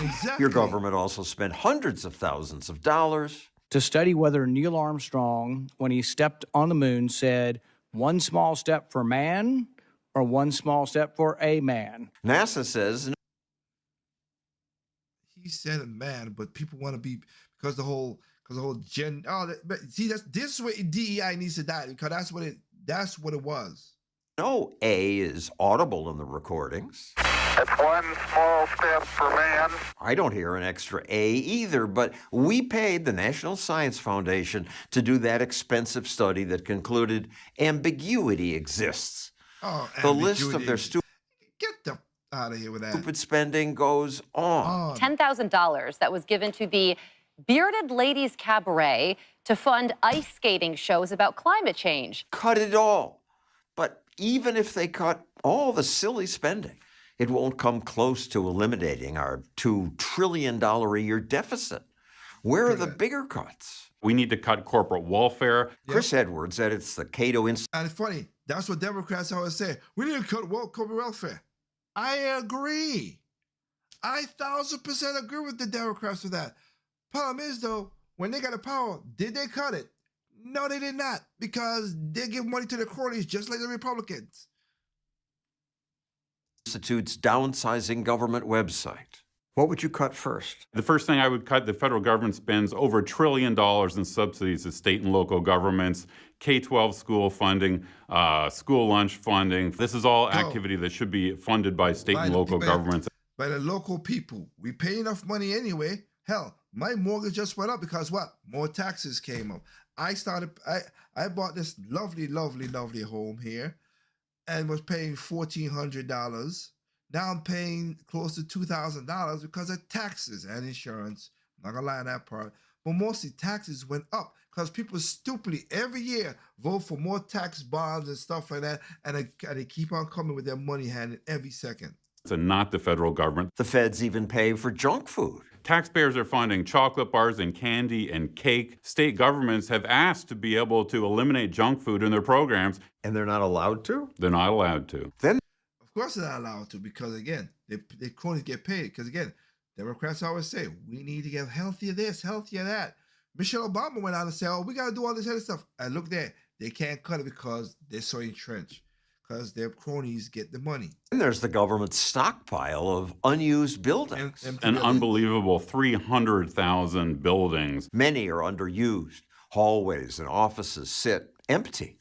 Exactly. Your government also spent hundreds of thousands of dollars to study whether Neil Armstrong, when he stepped on the moon, said, "One small step for man or one small step for a man." NASA says he said a man, but people want to be because the whole gen. Oh, but see, this is where DEI needs to die because that's what it was. no A is audible in the recordings. That's one small step for man. I don't hear an extra A either, but we paid the National Science Foundation to do that expensive study that concluded ambiguity exists. Oh, the list of their Get the out of here with that. Stupid spending goes on. $10,000 that was given to the Bearded Ladies Cabaret to fund ice skating shows about climate change. Cut it all. But even if they cut all the silly spending, it won't come close to eliminating our $2 trillion a year deficit. Where are the bigger cuts? We need to cut corporate welfare. Chris Edwards edits the Cato Institute. And it's funny, that's what Democrats always say. We need to cut corporate welfare. I agree. I 1,000% agree with the Democrats with that. Problem is, though, when they got the power, did they cut it? No, they did not, because they give money to the cronies just like the Republicans. Institute's downsizing government website. What would you cut first? The first thing I would cut, the federal government spends over $1 trillion in subsidies to state and local governments, K-12 school funding, school lunch funding. This is all activity that should be funded by state and local governments. By the local people. We pay enough money anyway. Hell, my mortgage just went up because what? More taxes came up. I bought this lovely, lovely, lovely home here. and was paying $1,400. Now I'm paying close to $2,000 because of taxes and insurance. I'm not gonna lie on that part, but mostly taxes went up because people stupidly every year vote for more tax bonds and stuff like that, and they keep on coming with their money handed every second. And not the federal government. The feds even pay for junk food. Taxpayers are funding chocolate bars and candy and cake. State governments have asked to be able to eliminate junk food in their programs. And they're not allowed to? They're not allowed to. Then, of course they're not allowed to, because again, their cronies get paid. Because again, Democrats always say, we need to get healthier this, healthier that. Michelle Obama went out and said, oh, we got to do all this other stuff. And look there, they can't cut it because they're so entrenched, because their cronies get the money. And there's the government's stockpile of unused buildings. An unbelievable 300,000 buildings. Many are underused. Hallways and offices sit empty.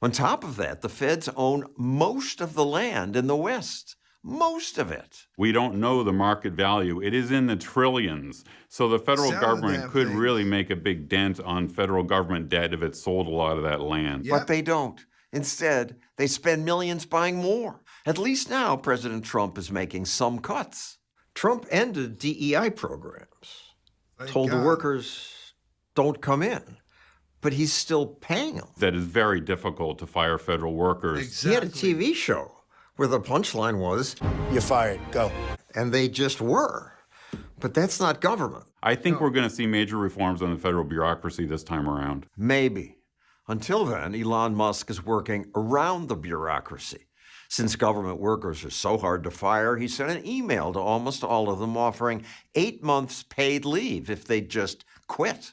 On top of that, the feds own most of the land in the West. Most of it. We don't know the market value. It is in the trillions. So the federal government could really make a big dent on federal government debt if it sold a lot of that land. Yep. But they don't. Instead, they spend millions buying more. At least now, President Trump is making some cuts. Trump ended DEI programs, told the workers, don't come in. But he's still paying them. That is very difficult to fire federal workers. Exactly. He had a TV show where the punchline was, you're fired, go. And they just were. But that's not government. I think we're going to see major reforms on the federal bureaucracy this time around. Maybe. Until then, Elon Musk is working around the bureaucracy. Since government workers are so hard to fire, he sent an email to almost all of them offering 8 months paid leave if they'd just quit.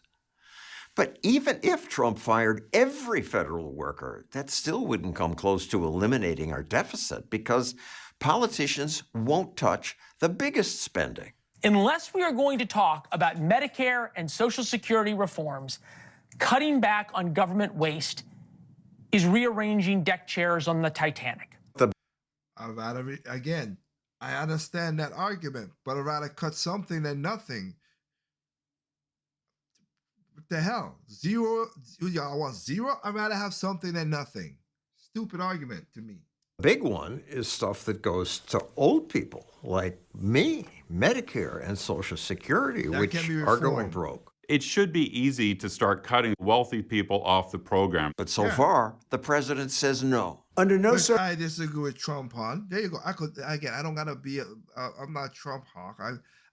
But even if Trump fired every federal worker, that still wouldn't come close to eliminating our deficit because politicians won't touch the biggest spending. Unless we are going to talk about Medicare and Social Security reforms, cutting back on government waste is rearranging deck chairs on the Titanic. Again, I understand that argument, but I'd rather cut something than nothing. What the hell? Zero? Y'all want zero? I'd rather have something than nothing. Stupid argument to me. The big one is stuff that goes to old people like me, Medicare and Social Security, which are going broke. It should be easy to start cutting wealthy people off the program. But so far, the president says no. Under no I disagree with Trump on. There you go. I don't gotta be. I'm not Trump hawk.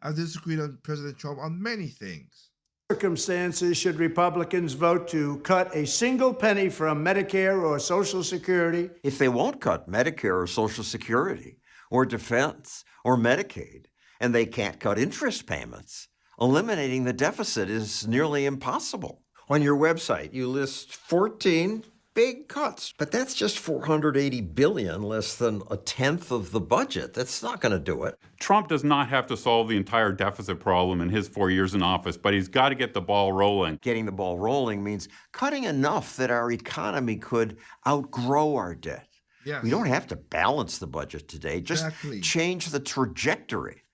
I disagreed on President Trump on many things. Circumstances should Republicans vote to cut a single penny from Medicare or Social Security? If they won't cut Medicare or Social Security or defense or Medicaid, and they can't cut interest payments, eliminating the deficit is nearly impossible. On your website, you list 14 big cuts, but that's just $480 billion, less than a tenth of the budget. That's not going to do it. Trump does not have to solve the entire deficit problem in his 4 years in office, but he's got to get the ball rolling. Getting the ball rolling means cutting enough that our economy could outgrow our debt. Yes. We don't have to balance the budget today, just change the trajectory.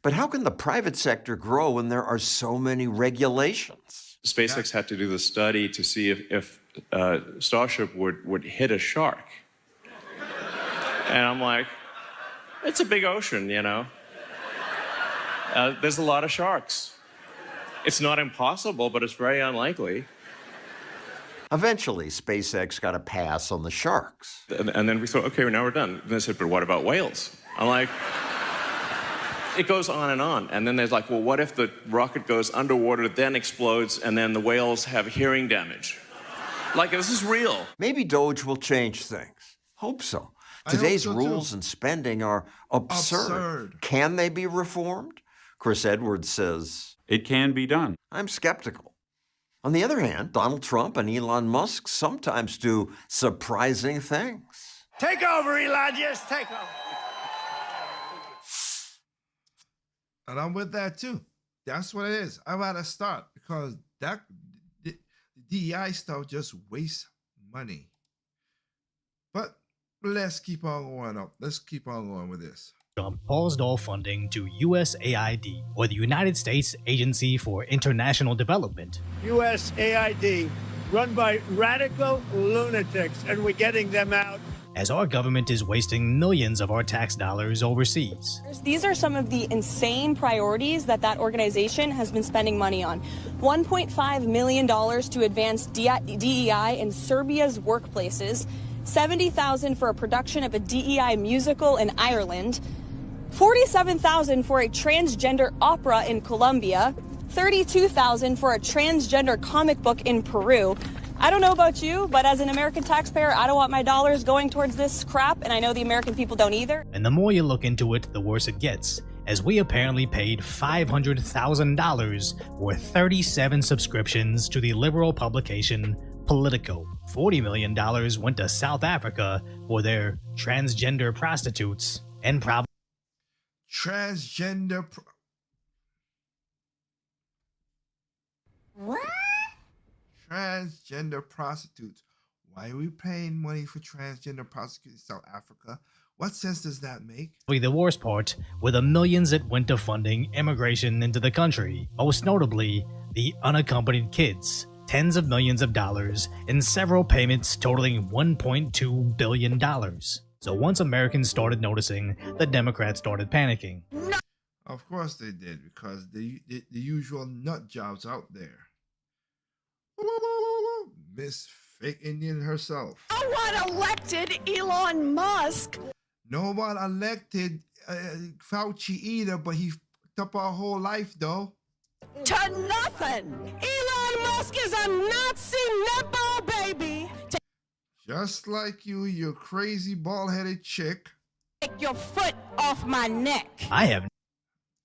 But how can the private sector grow when there are so many regulations? SpaceX had to do the study to see if Starship would hit a shark. And I'm like, it's a big ocean, you know. There's a lot of sharks. It's not impossible, but it's very unlikely. Eventually, SpaceX got a pass on the sharks. And then we thought, okay, now we're done. And they said, but what about whales? I'm like, it goes on and on. And then there's like, well, what if the rocket goes underwater, then explodes, and then the whales have hearing damage? Like, this is real. Maybe DOGE will change things. Hope so. Today's rules and spending are absurd. Can they be reformed? Chris Edwards says, it can be done. I'm skeptical. On the other hand, Donald Trump and Elon Musk sometimes do surprising things. Take over, Elon. Just take over. And I'm with that too. That's what it is. I'd rather start because the DEI stuff just wastes money. But let's keep on going up. Let's keep on going with this. Trump paused all funding to USAID, or the United States Agency for International Development. USAID, run by radical lunatics, and we're getting them out. as our government is wasting millions of our tax dollars overseas. These are some of the insane priorities that organization has been spending money on. $1.5 million to advance DEI in Serbia's workplaces, $70,000 for a production of a DEI musical in Ireland, $47,000 for a transgender opera in Colombia, $32,000 for a transgender comic book in Peru. I don't know about you, but as an American taxpayer, I don't want my dollars going towards this crap, and I know the American people don't either. And the more you look into it, the worse it gets, as we apparently paid $500,000 for 37 subscriptions to the liberal publication Politico. $40 million went to South Africa for their transgender prostitutes, and probably What? Transgender prostitutes. Why are we paying money for transgender prostitutes in South Africa? What sense does that make? the worst part were the millions that went to funding immigration into the country, most notably the unaccompanied kids. Tens of millions of dollars in several payments totaling $1.2 billion. So once Americans started noticing, the Democrats started panicking. Of course they did, because the usual nut jobs out there. Miss Fake Indian herself. No one elected Elon Musk. No one elected Fauci either, but he fucked up our whole life though. To nothing. Elon Musk is a Nazi nepo baby. Just like you crazy bald-headed chick. Take your foot off my neck. I have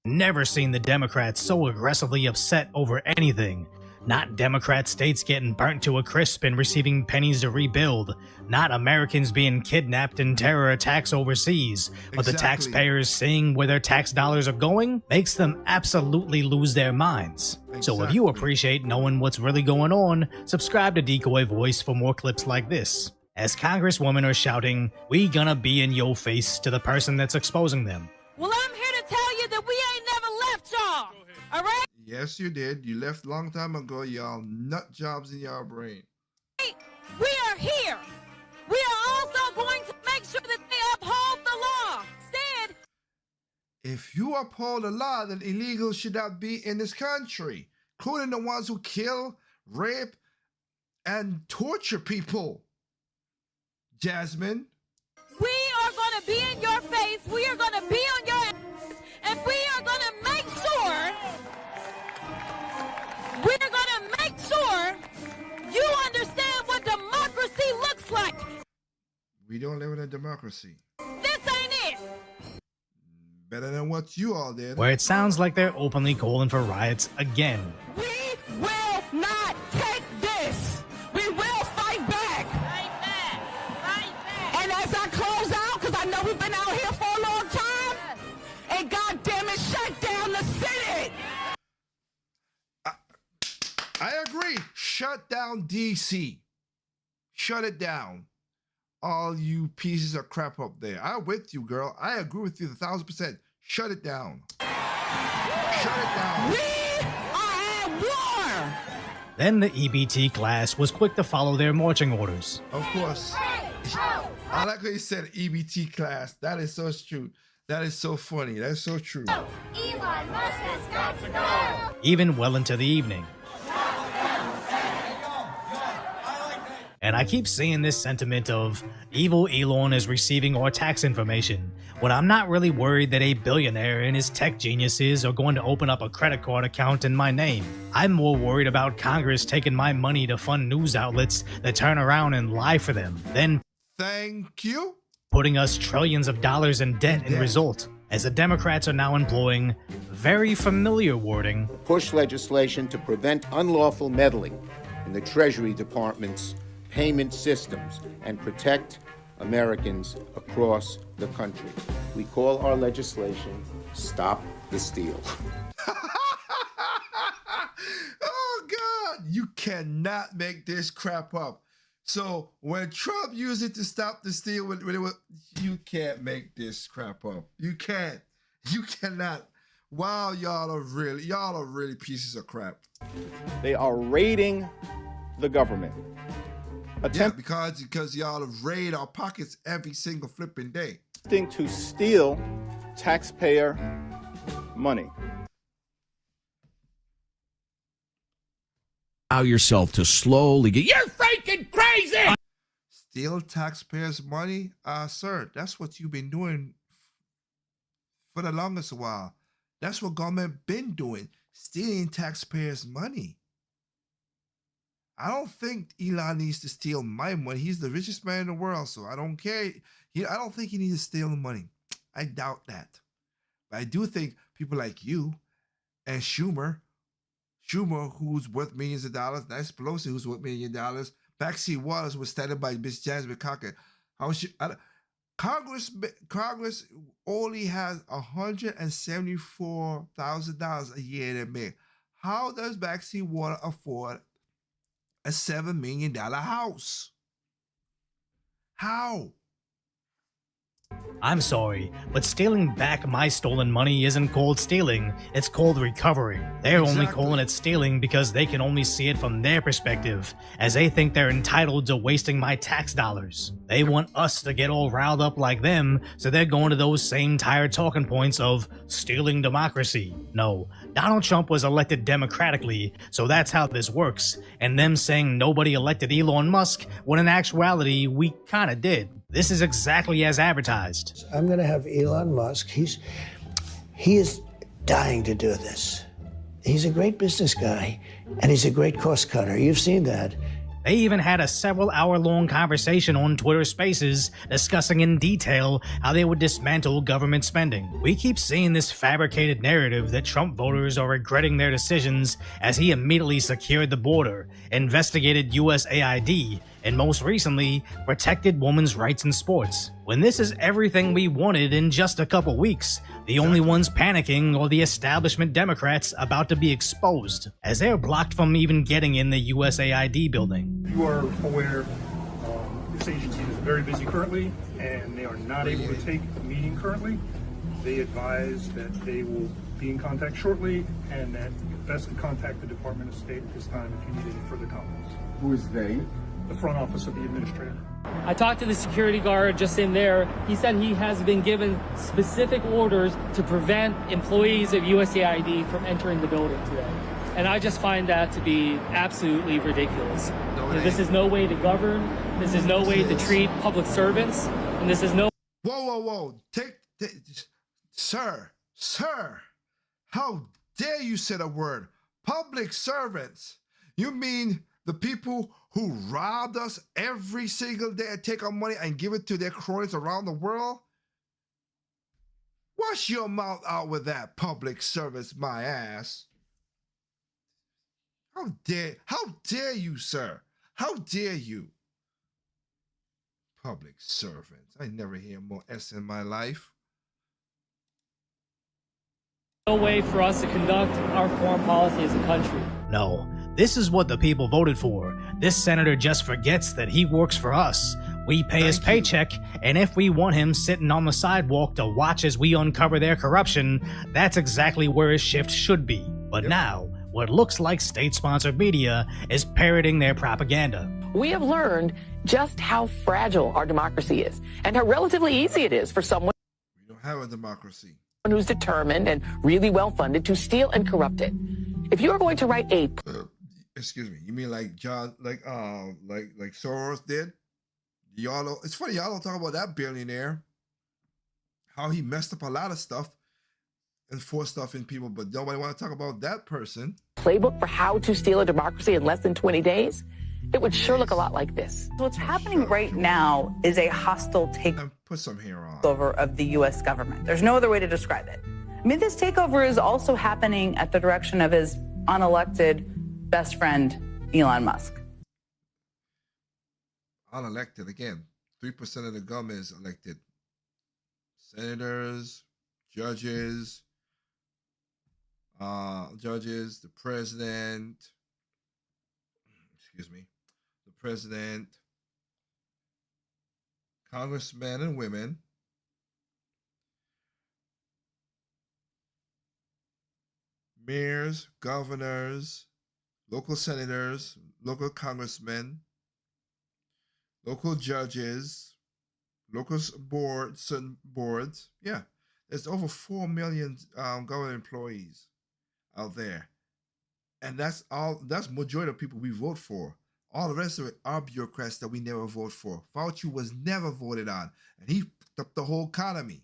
never seen the Democrats so aggressively upset over anything. Not Democrat states getting burnt to a crisp and receiving pennies to rebuild. Not Americans being kidnapped in terror attacks overseas. But the taxpayers seeing where their tax dollars are going makes them absolutely lose their minds. So if you appreciate knowing what's really going on, subscribe to Decoy Voice for more clips like this. As congresswomen are shouting, "We gonna be in your face" to the person that's exposing them. Well, I'm here to tell you that we ain't never left y'all. All right? Yes, you did. You left a long time ago, y'all nut jobs in your brain. We are here. We are also going to make sure that they uphold the law. Instead, if you uphold the law, then illegals should not be in this country, including the ones who kill, rape, and torture people. Jasmine. we are going to be in your face. We are going to be on your ass. And we are going to make sure. We're going to make sure you understand what democracy looks like. We don't live in a democracy. This ain't it. Better than what you all did. Where it sounds like they're openly calling for riots again. We will not take this. We will fight back. Fight back. Fight back. And as I close out, because I know we've been out here for a long time, and goddamn it, shut down the Senate. I agree. Shut down DC. Shut it down. All you pieces of crap up there. I'm with you, girl. I agree with you 1,000%. Shut it down. Shut it down. We are at war. Then the EBT class was quick to follow their marching orders. Of course. I like how you said EBT class. That is so true. That is so funny. That's so true. Elon Musk has got to go. Even well into the evening. And I keep seeing this sentiment of evil Elon is receiving our tax information, when I'm not really worried that a billionaire and his tech geniuses are going to open up a credit card account in my name. I'm more worried about Congress taking my money to fund news outlets that turn around and lie for them, then thank you, putting us trillions of dollars in debt in result, as the Democrats are now employing very familiar wording. Push legislation to prevent unlawful meddling in the Treasury Department's payment systems and protect Americans across the country. We call our legislation Stop the Steal. Oh, God. You cannot make this crap up. So when Trump used it to stop the steal, you can't make this crap up. You can't. You cannot. Wow, y'all are really pieces of crap. They are raiding the government. attempting because y'all have raided our pockets every single flipping day. To steal taxpayer money. Allow yourself to slowly get. You're freaking crazy! Steal taxpayers' money? Sir, that's what you've been doing for the longest while. That's what government been doing, stealing taxpayers' money. I don't think Elon needs to steal my money. He's the richest man in the world, so I don't care. I don't think he needs to steal the money. I doubt that. But I do think people like you and Schumer, who's worth millions of dollars, Nancy Pelosi, who's worth millions of dollars, Maxine Waters was standing by Miss Jasmine Crockett. Congress only has $174,000 a year to make. How does Maxine Waters afford a $7 million house? How? I'm sorry, but stealing back my stolen money isn't called stealing, it's called recovery. They're only calling it stealing because they can only see it from their perspective, as they think they're entitled to wasting my tax dollars. They want us to get all riled up like them, so they're going to those same tired talking points of stealing democracy. No, Donald Trump was elected democratically, so that's how this works, and them saying nobody elected Elon Musk, when in actuality, we kinda did. This is exactly as advertised. I'm going to have Elon Musk. He is dying to do this. He's a great business guy, and he's a great cost cutter. You've seen that. They even had a several-hour-long conversation on Twitter Spaces discussing in detail how they would dismantle government spending. We keep seeing this fabricated narrative that Trump voters are regretting their decisions as he immediately secured the border, investigated USAID, and most recently, protected women's rights in sports. When this is everything we wanted in just a couple weeks, the only ones panicking are the establishment Democrats about to be exposed, as they're blocked from even getting in the USAID building. You are aware this agency is very busy currently, and they are not able to take a meeting currently. They advise that they will be in contact shortly, and that best to contact the Department of State at this time if you need any further comments. Who is they? The front office of the administrator. I talked to the security guard just in there. He said he has been given specific orders to prevent employees of USAID from entering the building today. And I just find that to be absolutely ridiculous. This is no way to govern. This is no way to treat public servants. And this is no... Whoa. Sir, how dare you say the word public servants? You mean the people who robbed us every single day and take our money and give it to their cronies around the world? Wash your mouth out with that public service, my ass. How dare you, sir? How dare you? Public servants. I never hear more S in my life. No way for us to conduct our foreign policy as a country. No, this is what the people voted for. This senator just forgets that he works for us. We pay his paycheck, and if we want him sitting on the sidewalk to watch as we uncover their corruption, that's exactly where his shift should be. But now, what looks like state-sponsored media is parroting their propaganda. We have learned just how fragile our democracy is, and how relatively easy it is for someone We don't have a democracy. who's determined and really well-funded to steal and corrupt it. If you are going to write a... Excuse me, you mean like John, like Soros did? Y'all don't, it's funny, y'all don't talk about that billionaire, how he messed up a lot of stuff and forced stuff in people, but nobody want to talk about that person. Playbook for how to steal a democracy in less than 20 days? It would sure look a lot like this. What's happening right now is a hostile takeover Put some hair on. of the U.S. government. There's no other way to describe it. I mean, this takeover is also happening at the direction of his unelected best friend, Elon Musk. Unelected, again, 3% of the government is elected. Senators, judges, the president, congressmen and women, mayors, governors, local senators, local congressmen, local judges, local boards. Yeah, there's over 4 million government employees out there, and that's all. That's majority of people we vote for. All the rest of it are bureaucrats that we never vote for. Fauci was never voted on, and he fucked up the whole economy.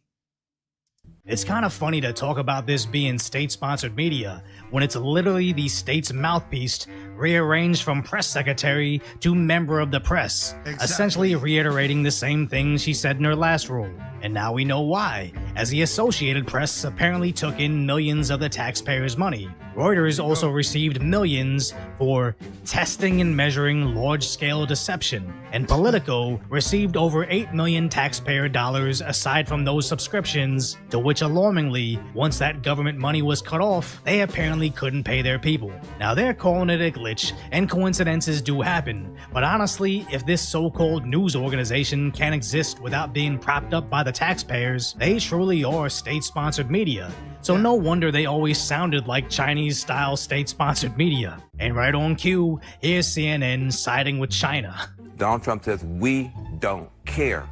It's kind of funny to talk about this being state-sponsored media when it's literally the state's mouthpiece rearranged from press secretary to member of the press, essentially reiterating the same things she said in her last role. And now we know why, as the Associated Press apparently took in millions of the taxpayers' money. Reuters also received millions for testing and measuring large-scale deception, and Politico received over 8 million taxpayer dollars aside from those subscriptions, to which alarmingly, once that government money was cut off, they apparently couldn't pay their people. Now they're calling it a glitch, and coincidences do happen, but honestly, if this so-called news organization can't exist without being propped up by the taxpayers, they truly are state-sponsored media. So no wonder they always sounded like Chinese-style state-sponsored media. And right on cue, here's CNN siding with China. Donald Trump says, "We don't care.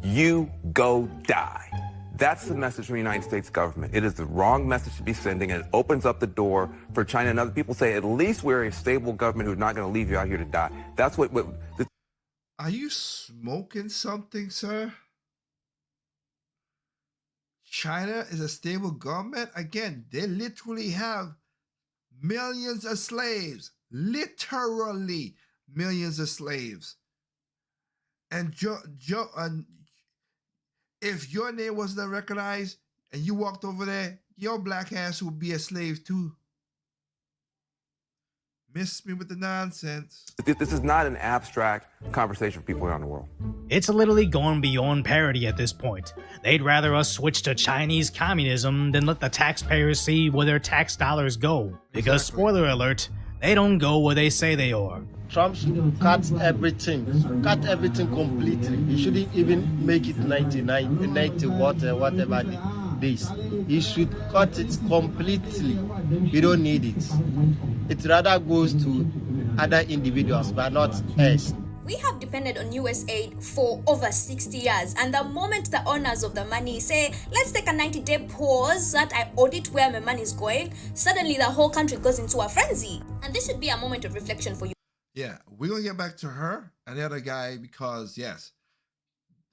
You go die." That's the message from the United States government. It is the wrong message to be sending, and it opens up the door for China and other people say, at least we're a stable government who's not going to leave you out here to die. That's what Are you smoking something, sir? China is a stable government? Again, they literally have millions of slaves. Literally millions of slaves. And if your name wasn't recognized and you walked over there, your black ass would be a slave too. Miss me with the nonsense. This is not an abstract conversation for people around the world. It's literally gone beyond parody at this point. They'd rather us switch to Chinese communism than let the taxpayers see where their tax dollars go. Because, spoiler alert, they don't go where they say they are. Trump should cut everything completely. He shouldn't even make it 99, 90 whatever days. He should cut it completely. We don't need it. It rather goes to other individuals, but not us. We have depended on US aid for over 60 years, and the moment the owners of the money say, let's take a 90-day pause so that I audit where my money is going, suddenly the whole country goes into a frenzy. And this should be a moment of reflection for you. Yeah, we're going to get back to her and the other guy because, yes,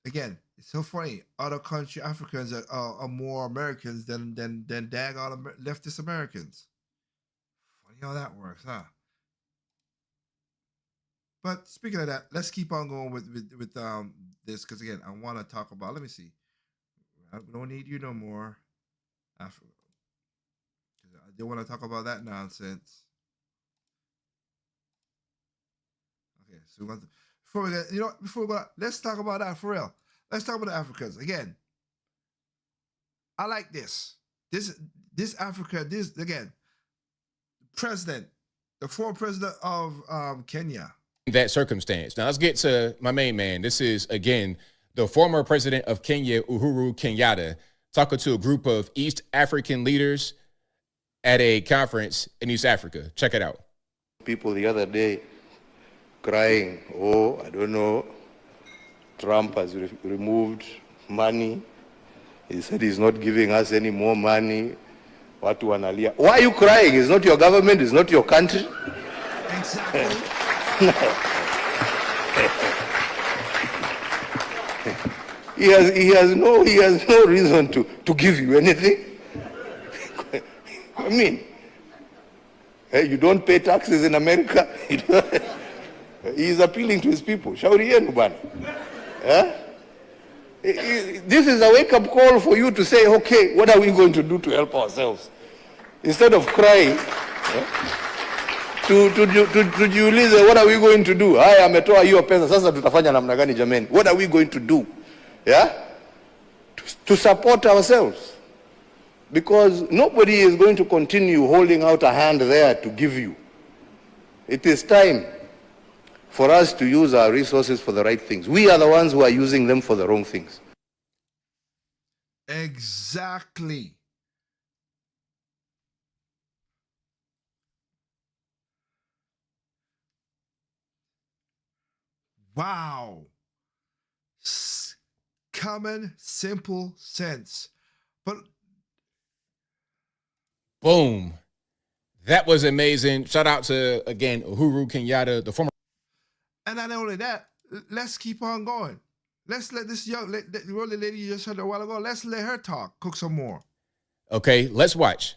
again, it's so funny. Other country Africans are more Americans than daggone leftist Americans. Funny how that works, huh? But speaking of that, let's keep on going with this because again, I want to talk about. Let me see. I don't need you no more. I don't want to talk about that nonsense. Okay, so before we go, let's talk about that for real. Let's talk about the Africans again. I like this. This Africa. This again. President, the former president of Kenya. That circumstance. Now let's get to my main man. This is again the former president of Kenya, Uhuru Kenyatta, talking to a group of East African leaders at a conference in East Africa. Check it out. People the other day crying, oh, I don't know, Trump has removed money. He said he's not giving us any more money. Watu wanalia. Why are you crying? It's not your government, it's not your country. Exactly. He has no reason to give you anything. I mean, you don't pay taxes in America. He's appealing to his people. Shauri yenu bwana. This is a wake-up call for you to say, okay, what are we going to do to help ourselves? Instead of crying, tujiulize, what are we going to do? Haya, ametoa hiyo pesa, sasa tutafanya namna gani jameni? What are we going to do? Yeah? To support ourselves. Because nobody is going to continue holding out a hand there to give you. It is time for us to use our resources for the right things. We are the ones who are using them for the wrong things. Exactly. Wow. Common, simple sense. But boom. That was amazing. Shout out to, again, Uhuru Kenyatta, the former. And not only that, let's keep on going. Let's let this young lady you just heard a while ago, let's let her talk, cook some more. Okay, let's watch.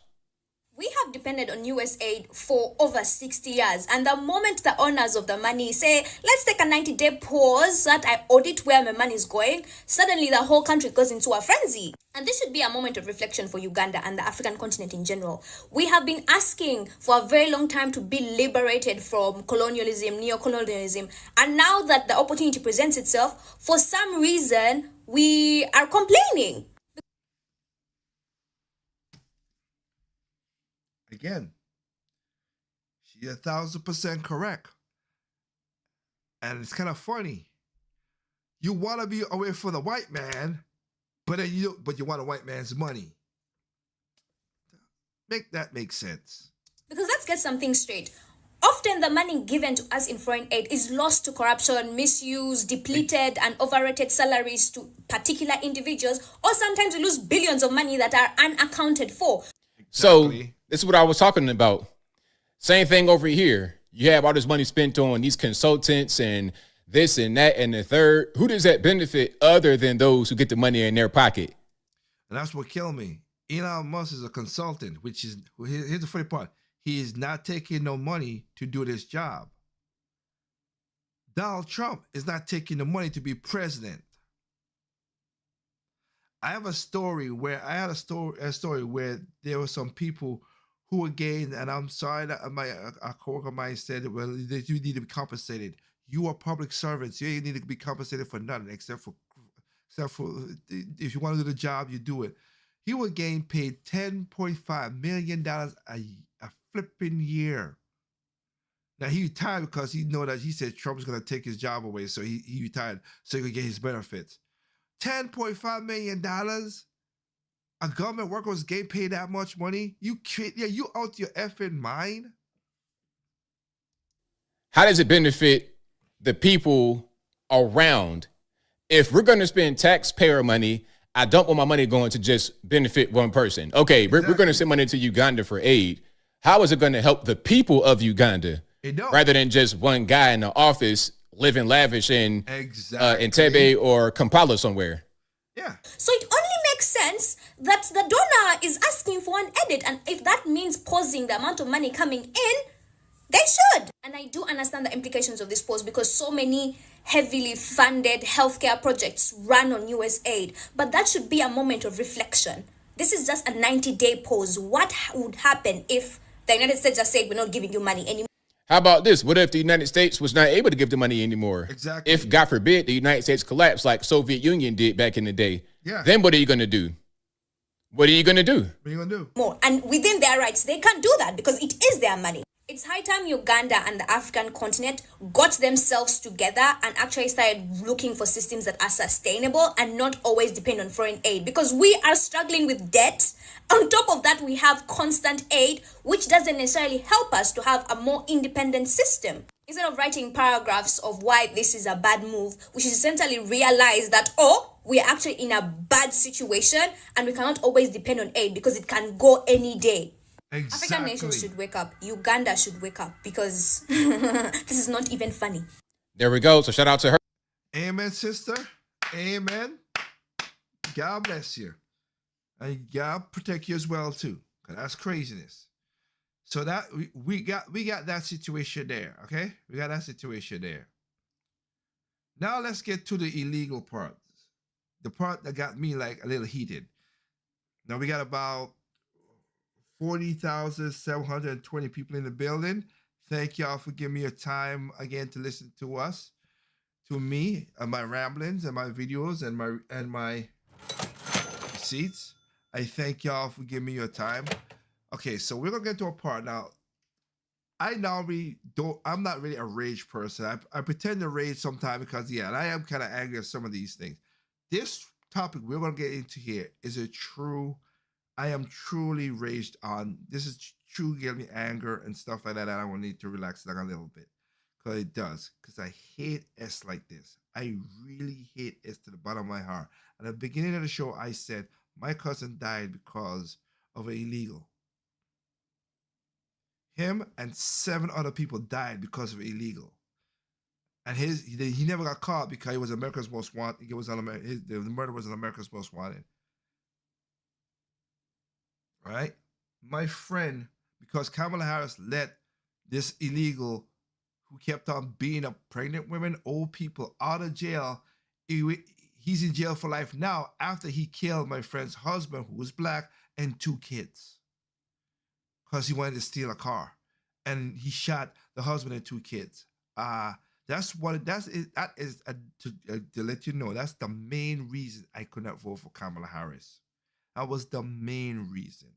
We have depended on US aid for over 60 years, and the moment the owners of the money say, let's take a 90-day pause that I audit where my money is going, suddenly the whole country goes into a frenzy. And this should be a moment of reflection for Uganda and the African continent in general. We have been asking for a very long time to be liberated from colonialism, neo-colonialism, and now that the opportunity presents itself, for some reason, we are complaining. Again, she's 1,000% correct. And it's kind of funny. You want to be away from the white man, but then you want a white man's money. Make that make sense. Because let's get something straight. Often the money given to us in foreign aid is lost to corruption, misuse, depleted and overrated salaries to particular individuals, or sometimes we lose billions of money that are unaccounted for. So this is what I was talking about. Same thing over here. You have all this money spent on these consultants and this and that and the third. Who does that benefit other than those who get the money in their pocket? And that's what killed me. Elon Musk is a consultant, which is, here's the funny part. He is not taking no money to do this job. Donald Trump is not taking the money to be president. I have a story where there were some people who again, and I'm sorry that a coworker of mine said, well, that you need to be compensated. You are public servants. You ain't need to be compensated for nothing except for if you want to do the job, you do it. He was getting paid $10.5 million a flipping year. Now he retired because he know that he said Trump was gonna take his job away, so he retired so he could get his benefits. $10.5 million. A government worker was getting paid that much money. You out your effing mind. How does it benefit the people around? If we're going to spend taxpayer money, I don't want my money going to just benefit one person. Okay, we're going to send money to Uganda for aid. How is it going to help the people of Uganda rather than just one guy in the office living lavish in Entebbe or Kampala somewhere? Yeah. So it only makes sense that the donor is asking for an edit, and if that means pausing the amount of money coming in, they should. And I do understand the implications of this pause because so many heavily funded healthcare projects run on US aid, but that should be a moment of reflection. This is just a 90-day pause. What would happen if the United States just said, we're not giving you money anymore? How about this? What if the United States was not able to give the money anymore? Exactly. If, God forbid, the United States collapsed like Soviet Union did back in the day. Yeah. Then what are you going to do? What are you going to do? What are you going to do? More. And within their rights, they can't do that because it is their money. It's high time Uganda and the African continent got themselves together and actually started looking for systems that are sustainable and not always depend on foreign aid, because we are struggling with debt. On top of that, we have constant aid, which doesn't necessarily help us to have a more independent system. Instead of writing paragraphs of why this is a bad move, we should essentially realize that, we are actually in a bad situation and we cannot always depend on aid because it can go any day. Exactly. African nations should wake up. Uganda should wake up because this is not even funny. There we go. So shout out to her. Amen, sister. Amen. God bless you. And God protect you as well too. Cause that's craziness. So that we got that situation there. Okay, we got that situation there. Now let's get to the illegal part. The part that got me like a little heated. Now we got about 40,720 people in the building. Thank y'all for giving me your time again to listen to us, to me, and my ramblings and my videos and my receipts. I thank y'all for giving me your time. Okay, so we're gonna get to a part now. I'm not really a rage person. I pretend to rage sometimes because and I am kind of angry at some of these things. This topic we're gonna get into here is I am truly raged on. This is true, give me anger and stuff like that. I will need to relax like a little bit Because it does. Because I hate S like this. I really hate S to the bottom of my heart. At the beginning of the show, I said, my cousin died because of an illegal. Him and 7 other people died because of illegal. And he never got caught because he was America's most wanted. The murder was America's most wanted. Right? My friend, because Kamala Harris let this illegal who kept on beating up pregnant women, old people out of jail, he's in jail for life now after he killed my friend's husband, who was black, and 2 kids. Because he wanted to steal a car. And he shot the husband and 2 kids. To let you know, that's the main reason I could not vote for Kamala Harris. That was the main reason.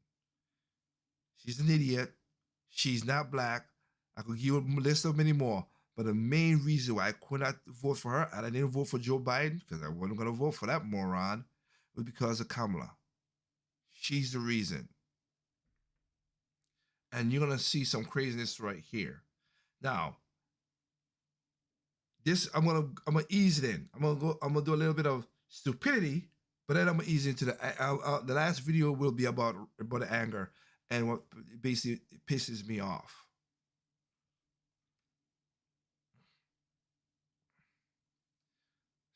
She's an idiot. She's not black. I could give you a list of many more. But the main reason why I could not vote for her, and I didn't vote for Joe Biden, because I wasn't going to vote for that moron, was because of Kamala. She's the reason. And you're going to see some craziness right here. Now, this I'm gonna ease it in. I'm gonna do a little bit of stupidity, but then I'm gonna ease into the last video will be about the anger and what basically pisses me off.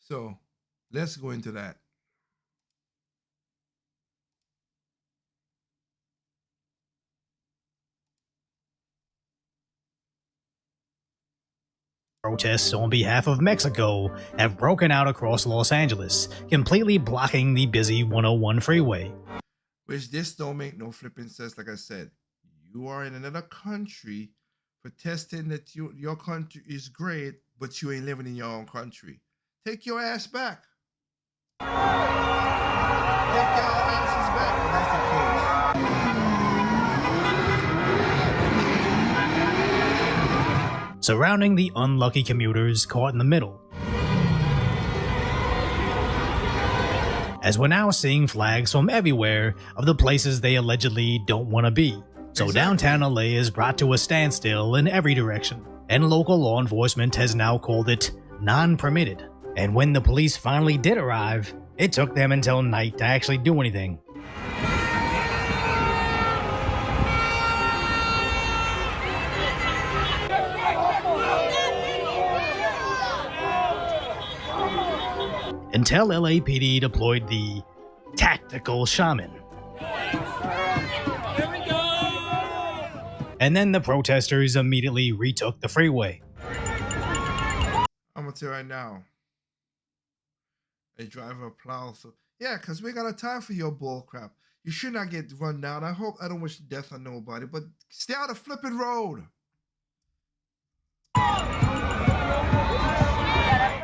So let's go into that. Protests on behalf of Mexico have broken out across Los Angeles, completely blocking the busy 101 freeway. Which this don't make no flipping sense. Like I said, you are in another country protesting that your country is great, but you ain't living in your own country. Take your ass back. Take your asses back when that's the case. Surrounding the unlucky commuters caught in the middle. As we're now seeing flags from everywhere of the places they allegedly don't want to be. So downtown LA is brought to a standstill in every direction, and local law enforcement has now called it non-permitted. And when the police finally did arrive, it took them until night to actually do anything. Until LAPD deployed the tactical shaman. And then the protesters immediately retook the freeway. I'm gonna tell you right now. A driver plow through. Yeah, because we got a time for your bull crap. You should not get run down. I don't wish death on nobody, but stay out of flipping road.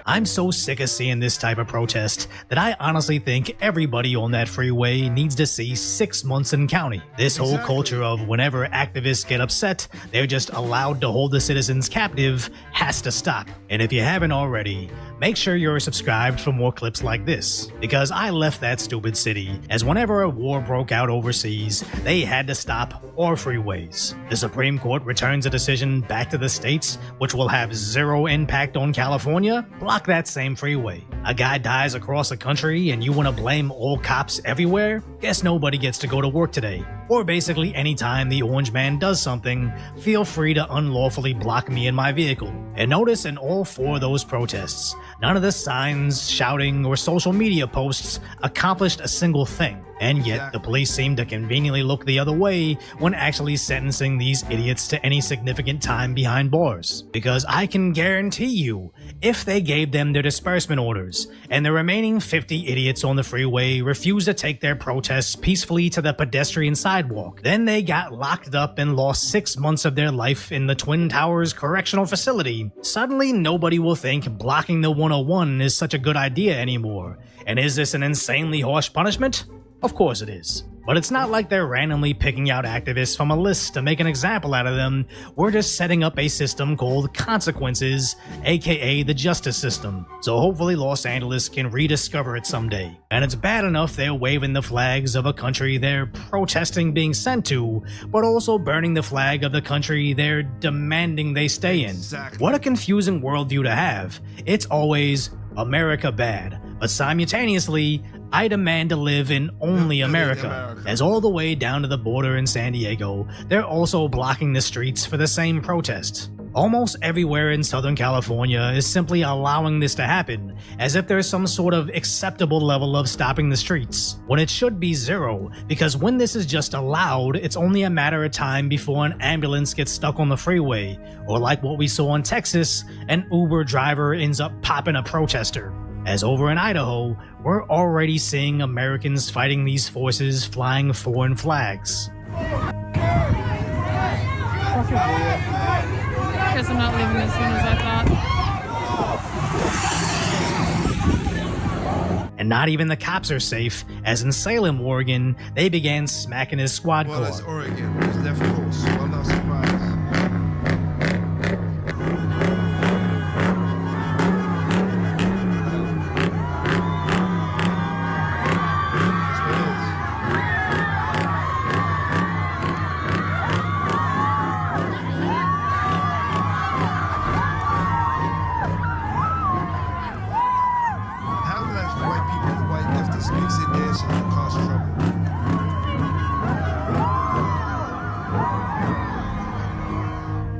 I'm so sick of seeing this type of protest that I honestly think everybody on that freeway needs to see 6 months in county. This whole culture of whenever activists get upset, they're just allowed to hold the citizens captive has to stop. And if you haven't already, make sure you're subscribed for more clips like this, because I left that stupid city as whenever a war broke out overseas, they had to stop all freeways. The Supreme Court returns a decision back to the states, which will have zero impact on California. Block that same freeway. A guy dies across the country and you want to blame all cops everywhere? Guess nobody gets to go to work today. Or basically anytime the orange man does something, feel free to unlawfully block me in my vehicle. And notice in all 4 of those protests, none of the signs, shouting, or social media posts accomplished a single thing. And yet, the police seem to conveniently look the other way when actually sentencing these idiots to any significant time behind bars. Because I can guarantee you, if they gave them their disbursement orders, and the remaining 50 idiots on the freeway refused to take their protests peacefully to the pedestrian sidewalk, then they got locked up and lost 6 months of their life in the Twin Towers Correctional Facility, suddenly nobody will think blocking the 101 is such a good idea anymore. And is this an insanely harsh punishment? Of course it is. But it's not like they're randomly picking out activists from a list to make an example out of them. We're just setting up a system called consequences, aka the justice system. So hopefully Los Angeles can rediscover it someday. And it's bad enough they're waving the flags of a country they're protesting being sent to, but also burning the flag of the country they're demanding they stay in. What a confusing worldview to have. It's always America bad, but simultaneously, I demand to live in only America. As all the way down to the border in San Diego, they're also blocking the streets for the same protests. Almost everywhere in Southern California is simply allowing this to happen, as if there's some sort of acceptable level of stopping the streets, when it should be zero, because when this is just allowed, it's only a matter of time before an ambulance gets stuck on the freeway, or like what we saw in Texas, an Uber driver ends up popping a protester. As over in Idaho, we're already seeing Americans fighting these forces flying foreign flags. Guess I'm not leaving as soon as I thought. And not even the cops are safe, as in Salem, Oregon, they began smacking his squad car. Well, it's Oregon. It's left coast. Well, not surprised.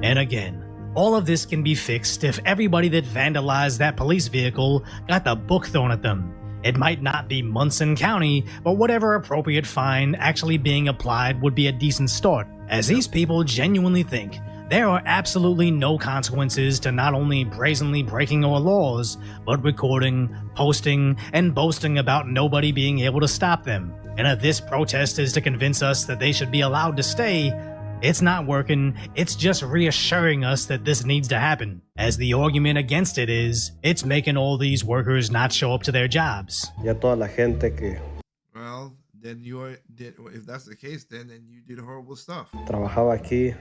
And again, all of this can be fixed if everybody that vandalized that police vehicle got the book thrown at them. It might not be Munson County, but whatever appropriate fine actually being applied would be a decent start, as these people genuinely think there are absolutely no consequences to not only brazenly breaking our laws, but recording, posting, and boasting about nobody being able to stop them. And if this protest is to convince us that they should be allowed to stay, it's not working, it's just reassuring us that this needs to happen, as the argument against it is, it's making all these workers not show up to their jobs. Well, then if that's the case, then you did horrible stuff. Trabajaba aquí,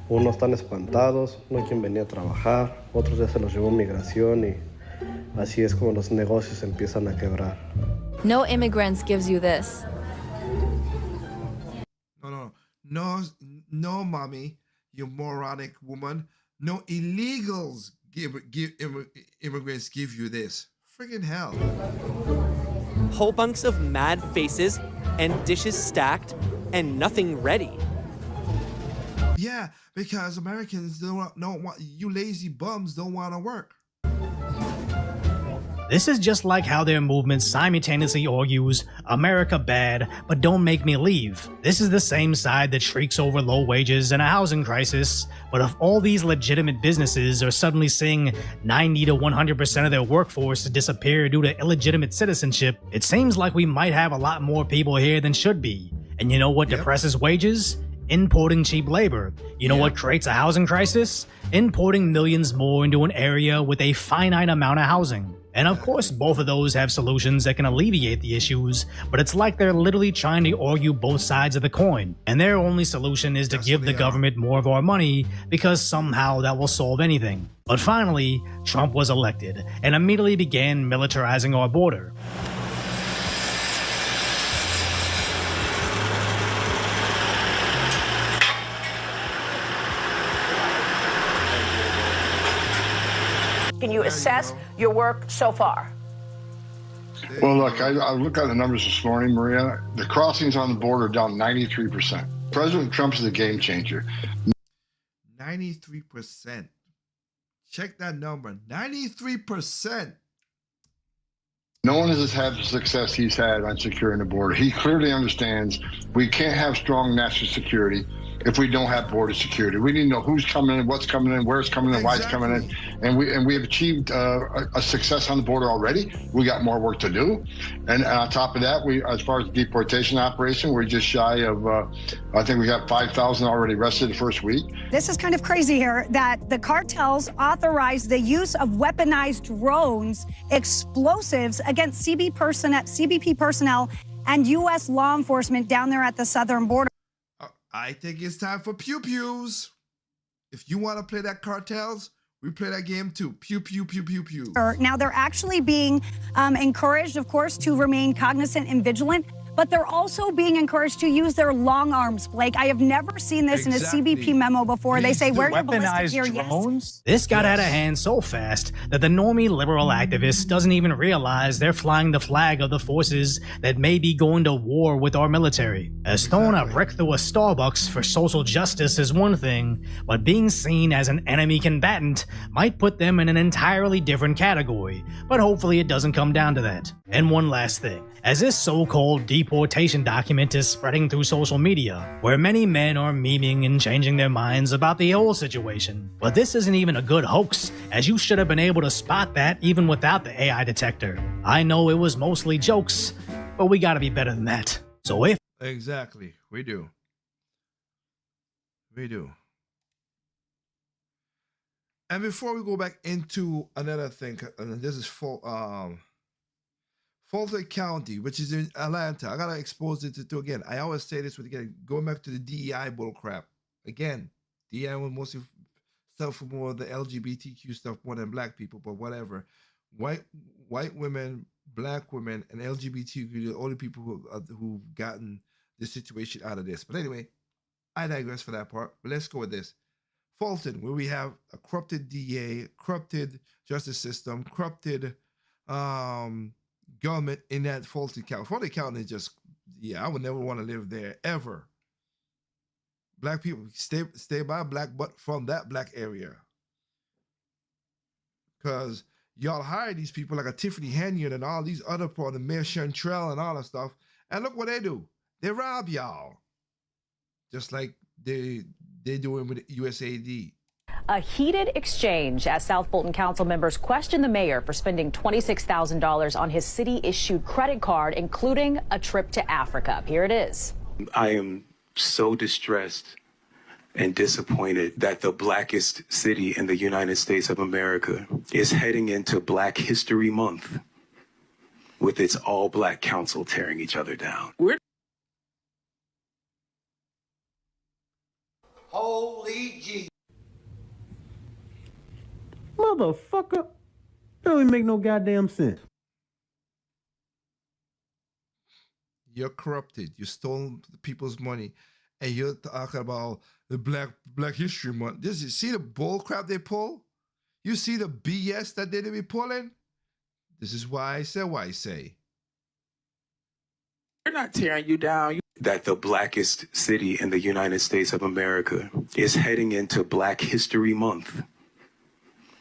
unos están espantados, no quieren venir a trabajar, otros ya se los llevó migración y así es como los negocios empiezan a quebrar. No immigrants gives you this. No, mommy, you moronic woman. No illegals immigrants give you this. Friggin' hell. Whole bunks of mad faces and dishes stacked and nothing ready. Yeah, because Americans don't want you lazy bums don't want to work. This is just like how their movement simultaneously argues, America bad, but don't make me leave. This is the same side that shrieks over low wages and a housing crisis, but if all these legitimate businesses are suddenly seeing 90 to 100% of their workforce disappear due to illegitimate citizenship, it seems like we might have a lot more people here than should be. And you know what depresses wages? Importing cheap labor. You know what creates a housing crisis? Importing millions more into an area with a finite amount of housing. And of course, both of those have solutions that can alleviate the issues, but it's like they're literally trying to argue both sides of the coin. And their only solution is to give the government more of our money because somehow that will solve anything. But finally, Trump was elected and immediately began militarizing our border. Can you assess your work so far? Well, look, I looked at the numbers this morning, Maria. The crossings on the border are down 93%. President Trump is a game changer. 93%. Check that number. 93%. No one has had the success he's had on securing the border. He clearly understands we can't have strong national security if we don't have border security. We need to know who's coming in, what's coming in, where it's coming in, why it's coming in. And we have achieved a success on the border already. We got more work to do. And on top of that, as far as the deportation operation, we're just shy of, I think we got 5,000 already arrested the first week. This is kind of crazy here that the cartels authorize the use of weaponized drones, explosives against CBP personnel and U.S. law enforcement down there at the southern border. I think it's time for pew-pews. If you want to play that cartels, we play that game too. Pew, pew, pew, pew, pew. Now, they're actually being encouraged, of course, to remain cognizant and vigilant, but they're also being encouraged to use their long arms, Blake. I have never seen this in a CBP memo before. They say, wear your ballistic gear, yes. This got out of hand so fast that the normie liberal activist doesn't even realize they're flying the flag of the forces that may be going to war with our military. As throwing a brick through a Starbucks for social justice is one thing, but being seen as an enemy combatant might put them in an entirely different category, but hopefully it doesn't come down to that. And one last thing. As this so-called deportation document is spreading through social media, where many men are memeing and changing their minds about the whole situation. But this isn't even a good hoax, as you should have been able to spot that even without the AI detector. I know it was mostly jokes, but we gotta be better than that. So if— Exactly, we do. We do. And before we go back into another thing, this is for Fulton County, which is in Atlanta. I gotta expose it to again. I always say this with again going back to the DEI bullcrap. Again, DEI was mostly stuff for more of the LGBTQ stuff more than black people, but whatever. White women, black women, and LGBTQ are the only people who've gotten this situation out of this. But anyway, I digress for that part. But let's go with this. Fulton, where we have a corrupted DA, corrupted justice system, corrupted government in that Fulton County. Fulton County is just, yeah, I would never want to live there ever. Black people stay by black, but from that black area. Because y'all hire these people like a Tiffany Henyon and all these other people, the Mayor Chantrell and all that stuff. And look what they do. They rob y'all. Just like they doing with USAID. A heated exchange as South Fulton Council members question the mayor for spending $26,000 on his city-issued credit card, including a trip to Africa. Here it is. I am so distressed and disappointed that the blackest city in the United States of America is heading into Black History Month with its all-black council tearing each other down. Holy G. Motherfucker. That don't even make no goddamn sense. You're corrupted. You stole people's money. And you're talking about the Black History Month. See the bull crap they pull? You see the BS that they be pulling? This is why I say what I say. We're not tearing you down. That the blackest city in the United States of America is heading into Black History Month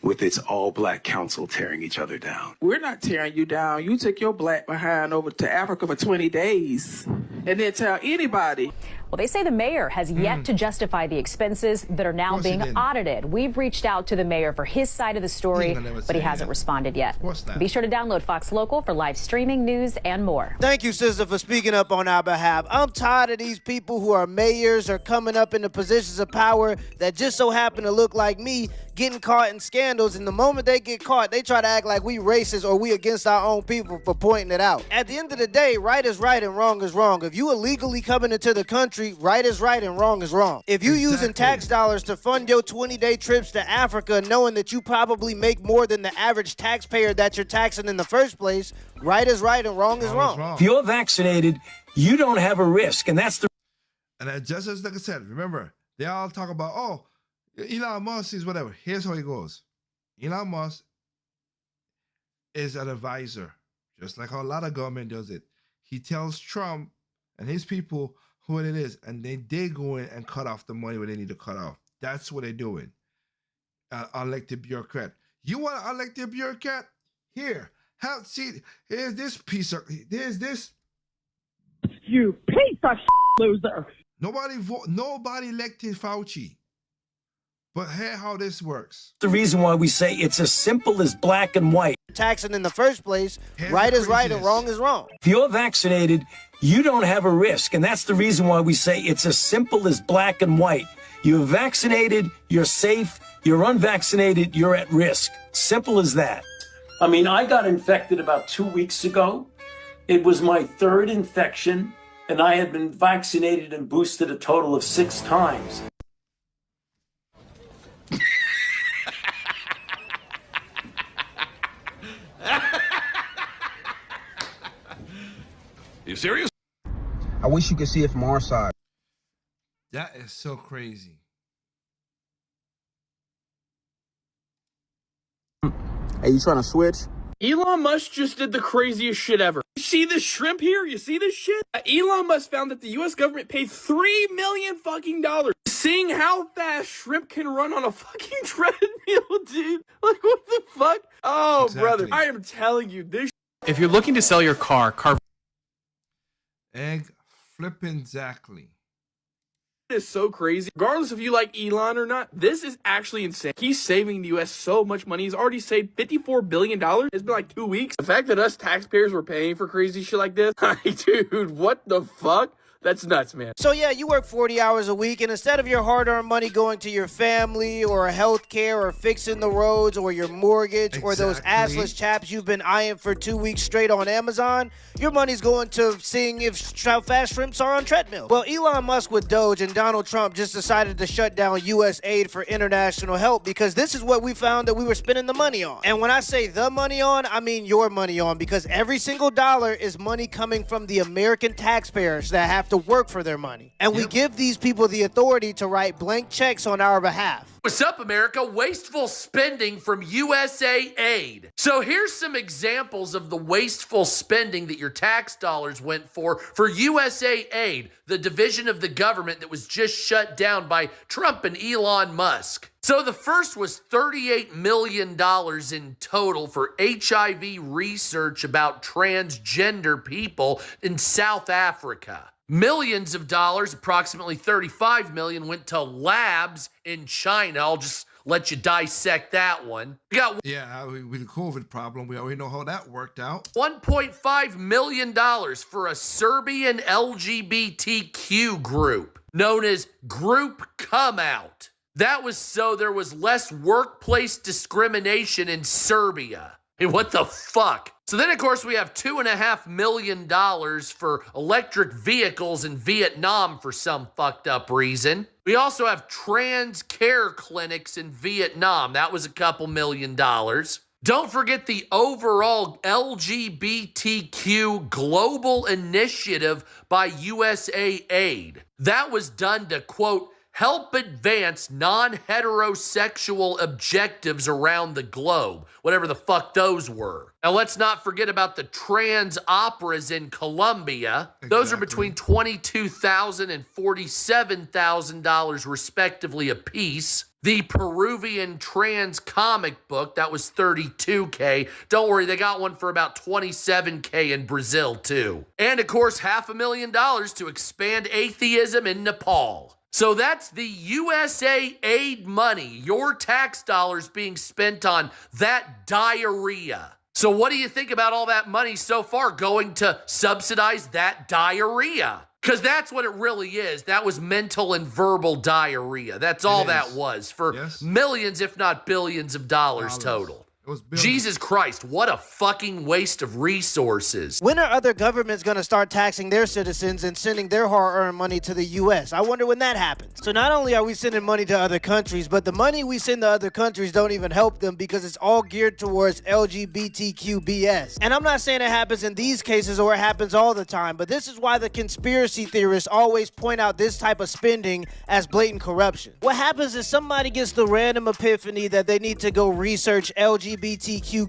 with its all-black council tearing each other down. We're not tearing you down. You took your black behind over to Africa for 20 days and didn't tell anybody. Well, they say the mayor has yet to justify the expenses that are now being audited. We've reached out to the mayor for his side of the story, but he hasn't responded yet. Be sure to download Fox Local for live streaming, news, and more. Thank you, sister, for speaking up on our behalf. I'm tired of these people who are mayors or coming up into positions of power that just so happen to look like me, getting caught in scandals, and the moment they get caught, they try to act like we racist or we against our own people for pointing it out. At the end of the day, right is right and wrong is wrong. If you illegally coming into the country, right is right and wrong is wrong. If you using tax dollars to fund your 20-day trips to Africa knowing that you probably make more than the average taxpayer that you're taxing in the first place, right is right and wrong is wrong. If you're vaccinated, you don't have a risk, and that's the... And just as like I said, remember, they all talk about, oh, Elon Musk is whatever. Here's how it goes. Elon Musk is an advisor, just like how a lot of government does it. He tells Trump and his people who it is, and they go in and cut off the money where they need to cut off. That's what they're doing. Elected bureaucrat. You want an elected bureaucrat? Here. Here's this piece of... Here's this... You piece of loser. Nobody elected Fauci. But here's how this works. The reason why we say it's as simple as black and white. Taxing in the first place, right is right and wrong is wrong. If you're vaccinated, you don't have a risk, and that's the reason why we say it's as simple as black and white. You're vaccinated, you're safe. You're unvaccinated, you're at risk. Simple as that. I mean, I got infected about 2 weeks ago, It was my third infection, and I had been vaccinated and boosted a total of 6 times. You serious? I wish you could see it from our side. That is so crazy. Hey, you trying to switch? Elon Musk just did the craziest shit ever. You see this shrimp here? You see this shit? Elon Musk found that the U.S. government paid $3 million fucking dollars, seeing how fast shrimp can run on a fucking treadmill, dude. Like, what the fuck? Oh, Exactly. brother, I am telling you, this. If you're looking to sell your car, Egg flipping exactly. is so crazy. Regardless if you like Elon or not, this is actually insane. He's saving the U.S. so much money. He's already saved $54 billion. It's been like 2 weeks. The fact that us taxpayers were paying for crazy shit like this, dude, what the fuck? That's nuts, man. So yeah, you work 40 hours a week, and instead of your hard-earned money going to your family or health care or fixing the roads or your mortgage or those assless chaps you've been eyeing for 2 weeks straight on Amazon, your money's going to seeing how fast shrimps are on treadmill. Well, Elon Musk with Doge and Donald Trump just decided to shut down U.S. aid for international help because this is what we found that we were spending the money on. And when I say the money on, I mean your money on, because every single dollar is money coming from the American taxpayers that have to work for their money. And we give these people the authority to write blank checks on our behalf. What's up, America? Wasteful spending from USA Aid. So here's some examples of the wasteful spending that your tax dollars went for USA Aid, the division of the government that was just shut down by Trump and Elon Musk. So the first was $38 million in total for HIV research about transgender people in South Africa. Millions of dollars, approximately 35 million, went to labs in China. I'll just let you dissect that one. We got with the COVID problem, we already know how that worked out. $1.5 million for a Serbian LGBTQ group known as Group Come Out. That was so there was less workplace discrimination in Serbia. Hey, what the fuck? So then, of course, we have $2.5 million for electric vehicles in Vietnam for some fucked up reason. We also have trans care clinics in Vietnam. That was a couple $2 million. Don't forget the overall LGBTQ global initiative by USA Aid. That was done to, quote, help advance non-heterosexual objectives around the globe, whatever the fuck those were. Now, let's not forget about the trans operas in Colombia. Those are between $22,000 and $47,000 respectively apiece. The Peruvian trans comic book, that was $32K. Don't worry, they got one for about $27K in Brazil, too. And, of course, $500,000 to expand atheism in Nepal. So that's the USA Aid money, your tax dollars being spent on that diarrhea. So what do you think about all that money so far going to subsidize that diarrhea? Because that's what it really is. That was mental and verbal diarrhea. That's all that was for millions, if not billions of dollars total. Jesus Christ, what a fucking waste of resources. When are other governments going to start taxing their citizens and sending their hard-earned money to the U.S.? I wonder when that happens. So not only are we sending money to other countries, but the money we send to other countries don't even help them because it's all geared towards LGBTQ BS. And I'm not saying it happens in these cases or it happens all the time, but this is why the conspiracy theorists always point out this type of spending as blatant corruption. What happens is somebody gets the random epiphany that they need to go research LGBTQ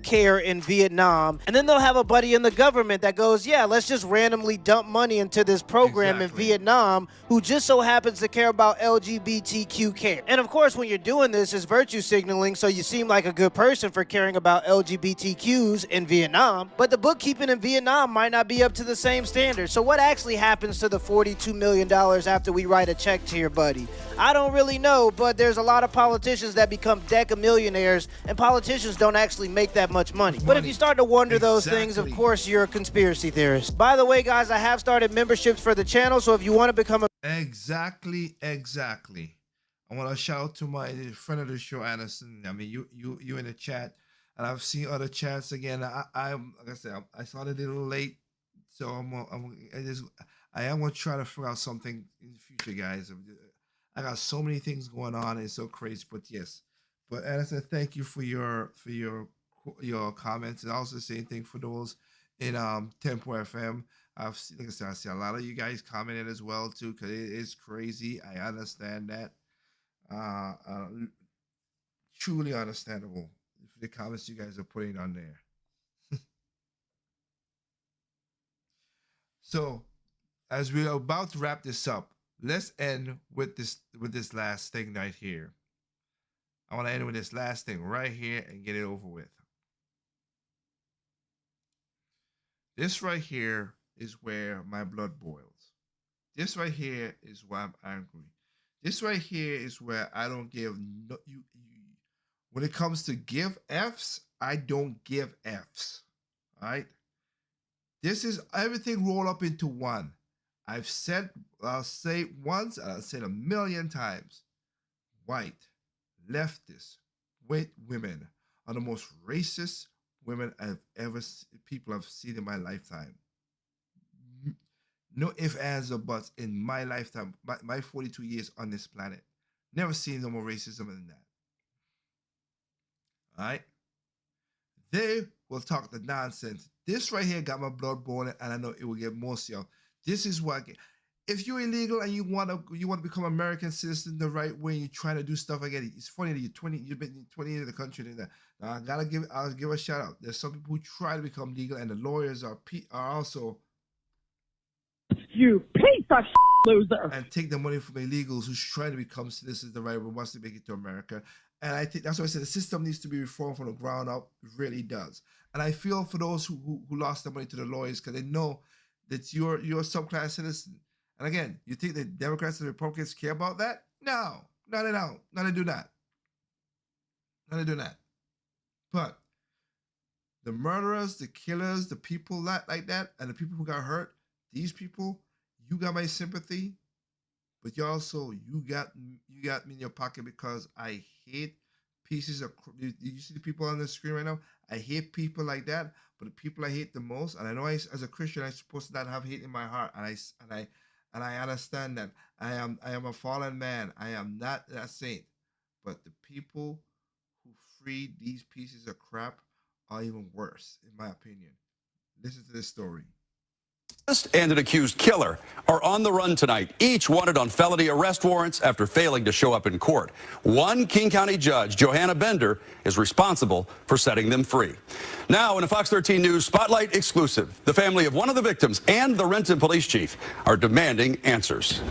care in Vietnam, and then they'll have a buddy in the government that goes, yeah, let's just randomly dump money into this program in Vietnam who just so happens to care about LGBTQ care. And of course, when you're doing this, it's virtue signaling, so you seem like a good person for caring about LGBTQs in Vietnam, but the bookkeeping in Vietnam might not be up to the same standard. So what actually happens to the $42 million after we write a check to your buddy? I don't really know, but there's a lot of politicians that become deca-millionaires, and politicians don't actually make that much money. But if you start to wonder those things, of course, you're a conspiracy theorist. By the way, guys, I have started memberships for the channel, so if you want to become a... Exactly. I want to shout out to my friend of the show, Anderson. I mean, you in the chat, and I've seen other chats again. Like I said, I started a little late So I am gonna try to figure out something in the future, guys. I got so many things going on. It's so crazy, but yes. But as I said, thank you for your comments, and also the same thing for those in Tempo FM. Like I said, I see a lot of you guys commented as well too, because it is crazy. I understand that. Truly understandable for the comments you guys are putting on there. So, as we're about to wrap this up, let's end with this last thing right here. I want to end with this last thing right here and get it over with. This right here is where my blood boils. This right here is why I'm angry. This right here is where I don't give no, you. When it comes to give Fs, I don't give Fs. All right. This is everything rolled up into one. I'll say it once, I'll say it a million times. White, leftist, white women are the most racist women people have seen in my lifetime. No ifs, ands, or buts in my lifetime, my 42 years on this planet. Never seen no more racism than that. All right? They will talk the nonsense. This right here got my blood boiling, and I know it will get most of y'all. This is what if you're illegal and you want to become American citizen the right way, you're trying to do stuff again. It's funny that you've been 20 years in the country. Now I'll give a shout out. There's some people who try to become legal, and the lawyers are also you piece of loser, and take the money from illegals who's trying to become citizens the right way, wants to make it to America. And I think that's why I said the system needs to be reformed from the ground up. It really does. And I feel for those who lost their money to the lawyers, because they know that you're a subclass citizen. And again, you think the Democrats and Republicans care about that? No, they don't. No, they do not. No, they do not. But the murderers, the killers, the people like that, and the people who got hurt, these people, you got my sympathy. But you got me in your pocket, because I hate pieces of. You see the people on the screen right now? I hate people like that. But the people I hate the most, and I know as a Christian, I'm supposed to not have hate in my heart, and I understand that I am a fallen man. I am not a saint. But the people who freed these pieces of crap are even worse, in my opinion. Listen to this story. And an accused killer are on the run tonight, each wanted on felony arrest warrants after failing to show up in court. One King County judge, Johanna Bender, is responsible for setting them free. Now, in a Fox 13 News Spotlight exclusive, the family of one of the victims and the Renton police chief are demanding answers.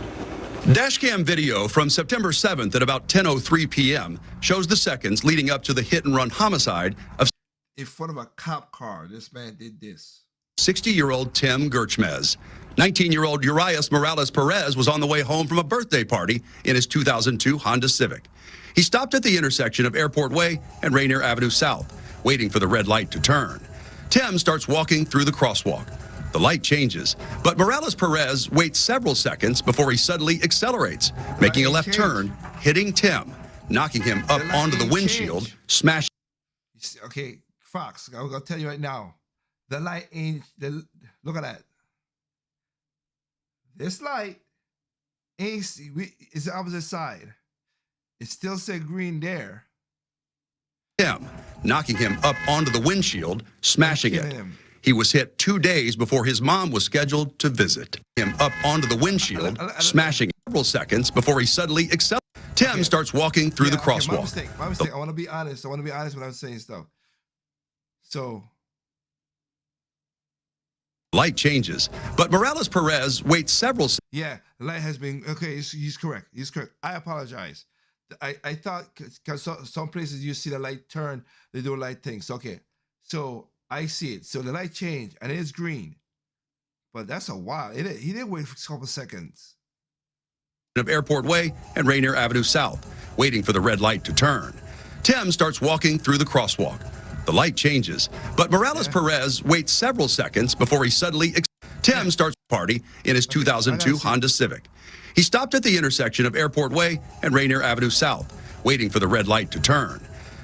Dashcam video from September 7th at about 10:03 p.m. shows the seconds leading up to the hit-and-run homicide of in front of a cop car. This man did this. 60-year-old Tim Gerchmez. 19-year-old Urias Morales Perez was on the way home from a birthday party in his 2002 Honda Civic. He stopped at the intersection of Airport Way and Rainier Avenue South, waiting for the red light to turn. Tim starts walking through the crosswalk. The light changes, but Morales Perez waits several seconds before he suddenly accelerates, making a left turn, hitting Tim, knocking him up onto the windshield, smashing. Okay, Fox, I'm going to tell you right now. The light ain't, look at that. This light ain't, it's the opposite side. It still said green there. Him, knocking him up onto the windshield, smashing it. He was hit 2 days before his mom was scheduled to visit. Him up onto the windshield, smashing several seconds before he suddenly accelerates. Tim starts walking through the crosswalk. My mistake. I want to be honest. when I'm saying stuff. So. Light changes, but Morales Perez waits several seconds. Yeah, the light has been, okay, he's correct. I apologize. I thought, because some places you see the light turn, they do light things. Okay, so I see it. So the light changed, and it's green. But that's a while. He did wait for a couple seconds. Of Airport Way and Rainier Avenue South, waiting for the red light to turn. Tim starts walking through the crosswalk. The light changes, but Morales Perez waits several seconds before he suddenly. Tim starts the party in his 2002 Honda Civic. He stopped at the intersection of Airport Way and Rainier Avenue South, waiting for the red light to turn.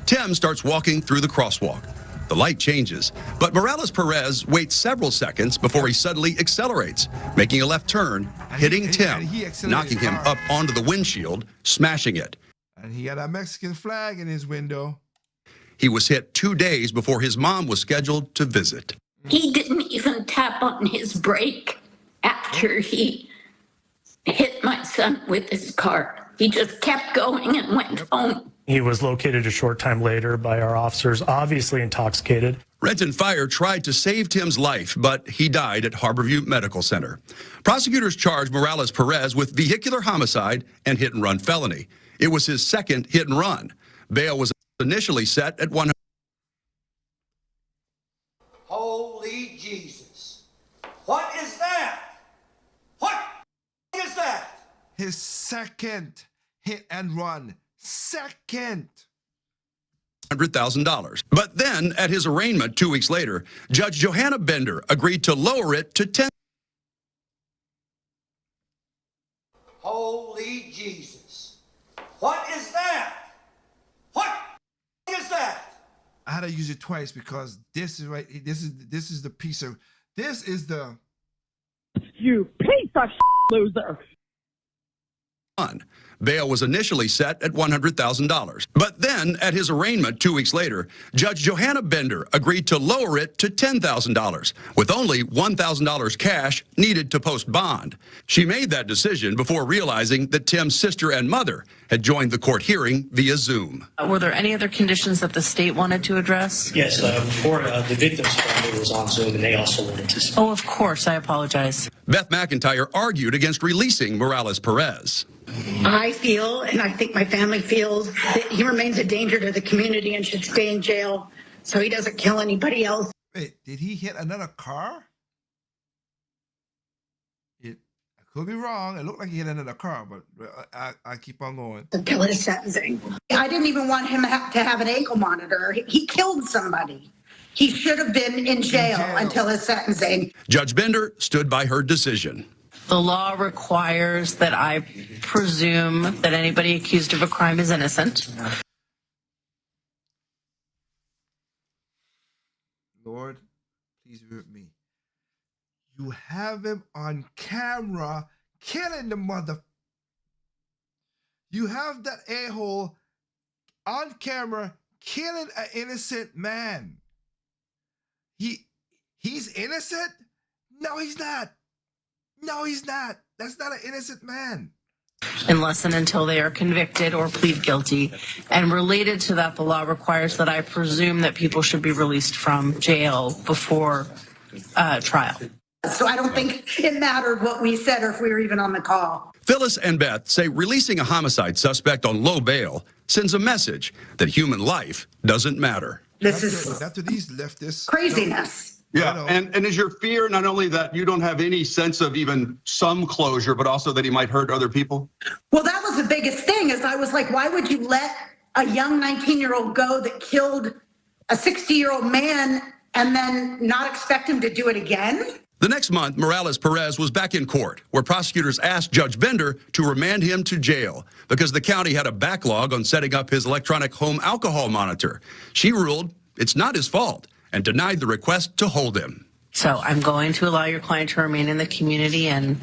Tim starts walking through the crosswalk. The light changes, but Morales Perez waits several seconds before he suddenly accelerates, making a left turn, hitting Tim, knocking him up onto the windshield, smashing it. And he had a Mexican flag in his window. He was hit 2 days before his mom was scheduled to visit. He didn't even tap on his brake after he hit my son with his car. He just kept going and went home. He was located a short time later by our officers, obviously intoxicated. Renton Fire tried to save Tim's life, but he died at Harborview Medical Center. Prosecutors charged Morales Perez with vehicular homicide and hit-and-run felony. It was his second hit-and-run. Bail was initially set at $100,000. Holy Jesus. What is that? What is that? His second hit-and-run. Second. $100,000. But then, at his arraignment 2 weeks later, Judge Johanna Bender agreed to lower it to $10,000. Holy Jesus. What is that? What is that? I had to use it twice because this is right. This is the piece of. This is the. You piece of loser. Bail was initially set at $100,000. But then, at his arraignment 2 weeks later, Judge Johanna Bender agreed to lower it to $10,000, with only $1,000 cash needed to post bond. She made that decision before realizing that Tim's sister and mother had joined the court hearing via Zoom. Were there any other conditions that the state wanted to address? Yes, before the victim's family was on Zoom, and they also wanted to speak. Oh, of course. I apologize. Beth McIntyre argued against releasing Morales Perez. I feel, and I think my family feels, that he remains a danger to the community and should stay in jail so he doesn't kill anybody else. Wait, did he hit another car? I could be wrong. It looked like he hit another car, but I keep on going. Until his sentencing. I didn't even want him to have an ankle monitor. He killed somebody. He should have been in jail until his sentencing. Judge Bender stood by her decision. The law requires that I presume that anybody accused of a crime is innocent. Lord, please be with me. You have him on camera killing the mother. You have that a-hole on camera killing an innocent man. He's innocent? No, he's not. No, he's not. That's not an innocent man. Unless and until they are convicted or plead guilty. And related to that, the law requires that I presume that people should be released from jail before trial. So I don't think it mattered what we said or if we were even on the call. Phyllis and Beth say releasing a homicide suspect on low bail sends a message that human life doesn't matter. This is after these leftists craziness. Yeah, and is your fear not only that you don't have any sense of even some closure, but also that he might hurt other people? Well, that was the biggest thing is I was like, why would you let a young 19-year-old go that killed a 60-year-old man and then not expect him to do it again? The next month, Morales Perez was back in court, where prosecutors asked Judge Bender to remand him to jail because the county had a backlog on setting up his electronic home alcohol monitor. She ruled it's not his fault and denied the request to hold him. So I'm going to allow your client to remain in the community, and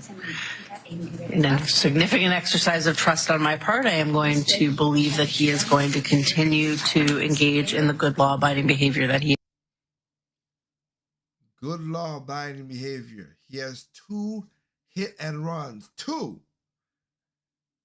in a significant exercise of trust on my part, I am going to believe that he is going to continue to engage in the good law-abiding behavior that he. Good law-abiding behavior. He has 2 hit-and-runs. 2.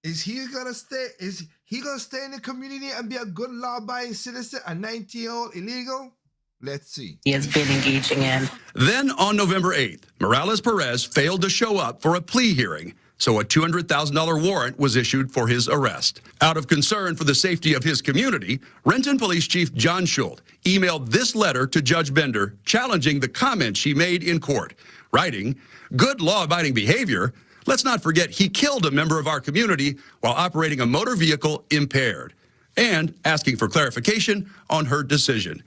Is he gonna stay? Is he gonna stay in the community and be a good law-abiding citizen? A 19-year-old illegal? Let's see. He has been engaging in. Then on November 8th, Morales Perez failed to show up for a plea hearing, so a $200,000 warrant was issued for his arrest. Out of concern for the safety of his community, Renton Police Chief John Schultz emailed this letter to Judge Bender challenging the comments she made in court, writing, "Good law-abiding behavior. Let's not forget he killed a member of our community while operating a motor vehicle impaired," and asking for clarification on her decision.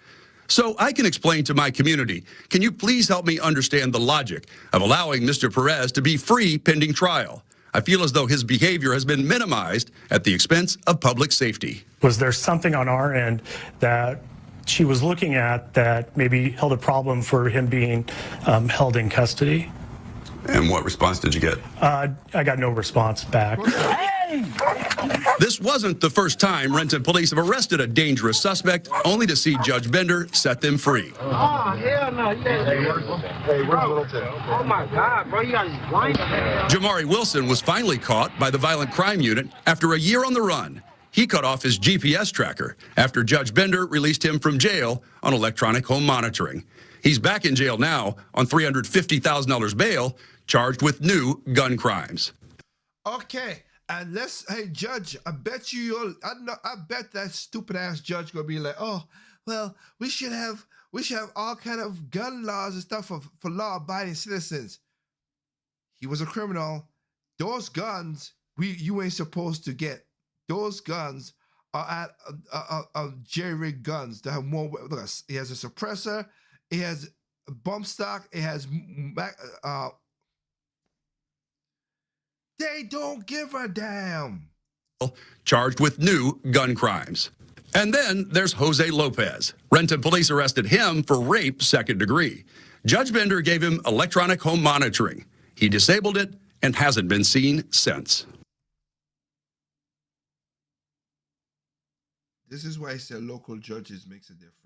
So I can explain to my community, can you please help me understand the logic of allowing Mr. Perez to be free pending trial? I feel as though his behavior has been minimized at the expense of public safety. Was there something on our end that she was looking at that maybe held a problem for him being held in custody. And what response did you get? I got no response back. This wasn't the first time Renton police have arrested a dangerous suspect, only to see Judge Bender set them free. Oh, hell no. Hey, where's Littleton? Oh, my God, bro. You got his blind. Jamari Wilson was finally caught by the Violent Crime Unit after a year on the run. He cut off his GPS tracker after Judge Bender released him from jail on electronic home monitoring. He's back in jail now on $350,000 bail, charged with new gun crimes. Okay. And hey, Judge, I bet I bet that stupid ass judge gonna be like, oh, well, we should have all kind of gun laws and stuff for law-abiding citizens. He was a criminal. Those guns, you ain't supposed to get. Those guns are at jerry-rigged guns that have more. Look, he has a suppressor. It has a bump stock. It has they don't give a damn. Charged with new gun crimes. And then there's Jose Lopez. Renton police arrested him for rape second degree. Judge Bender gave him electronic home monitoring. He disabled it and hasn't been seen since. This is why I said local judges makes a difference.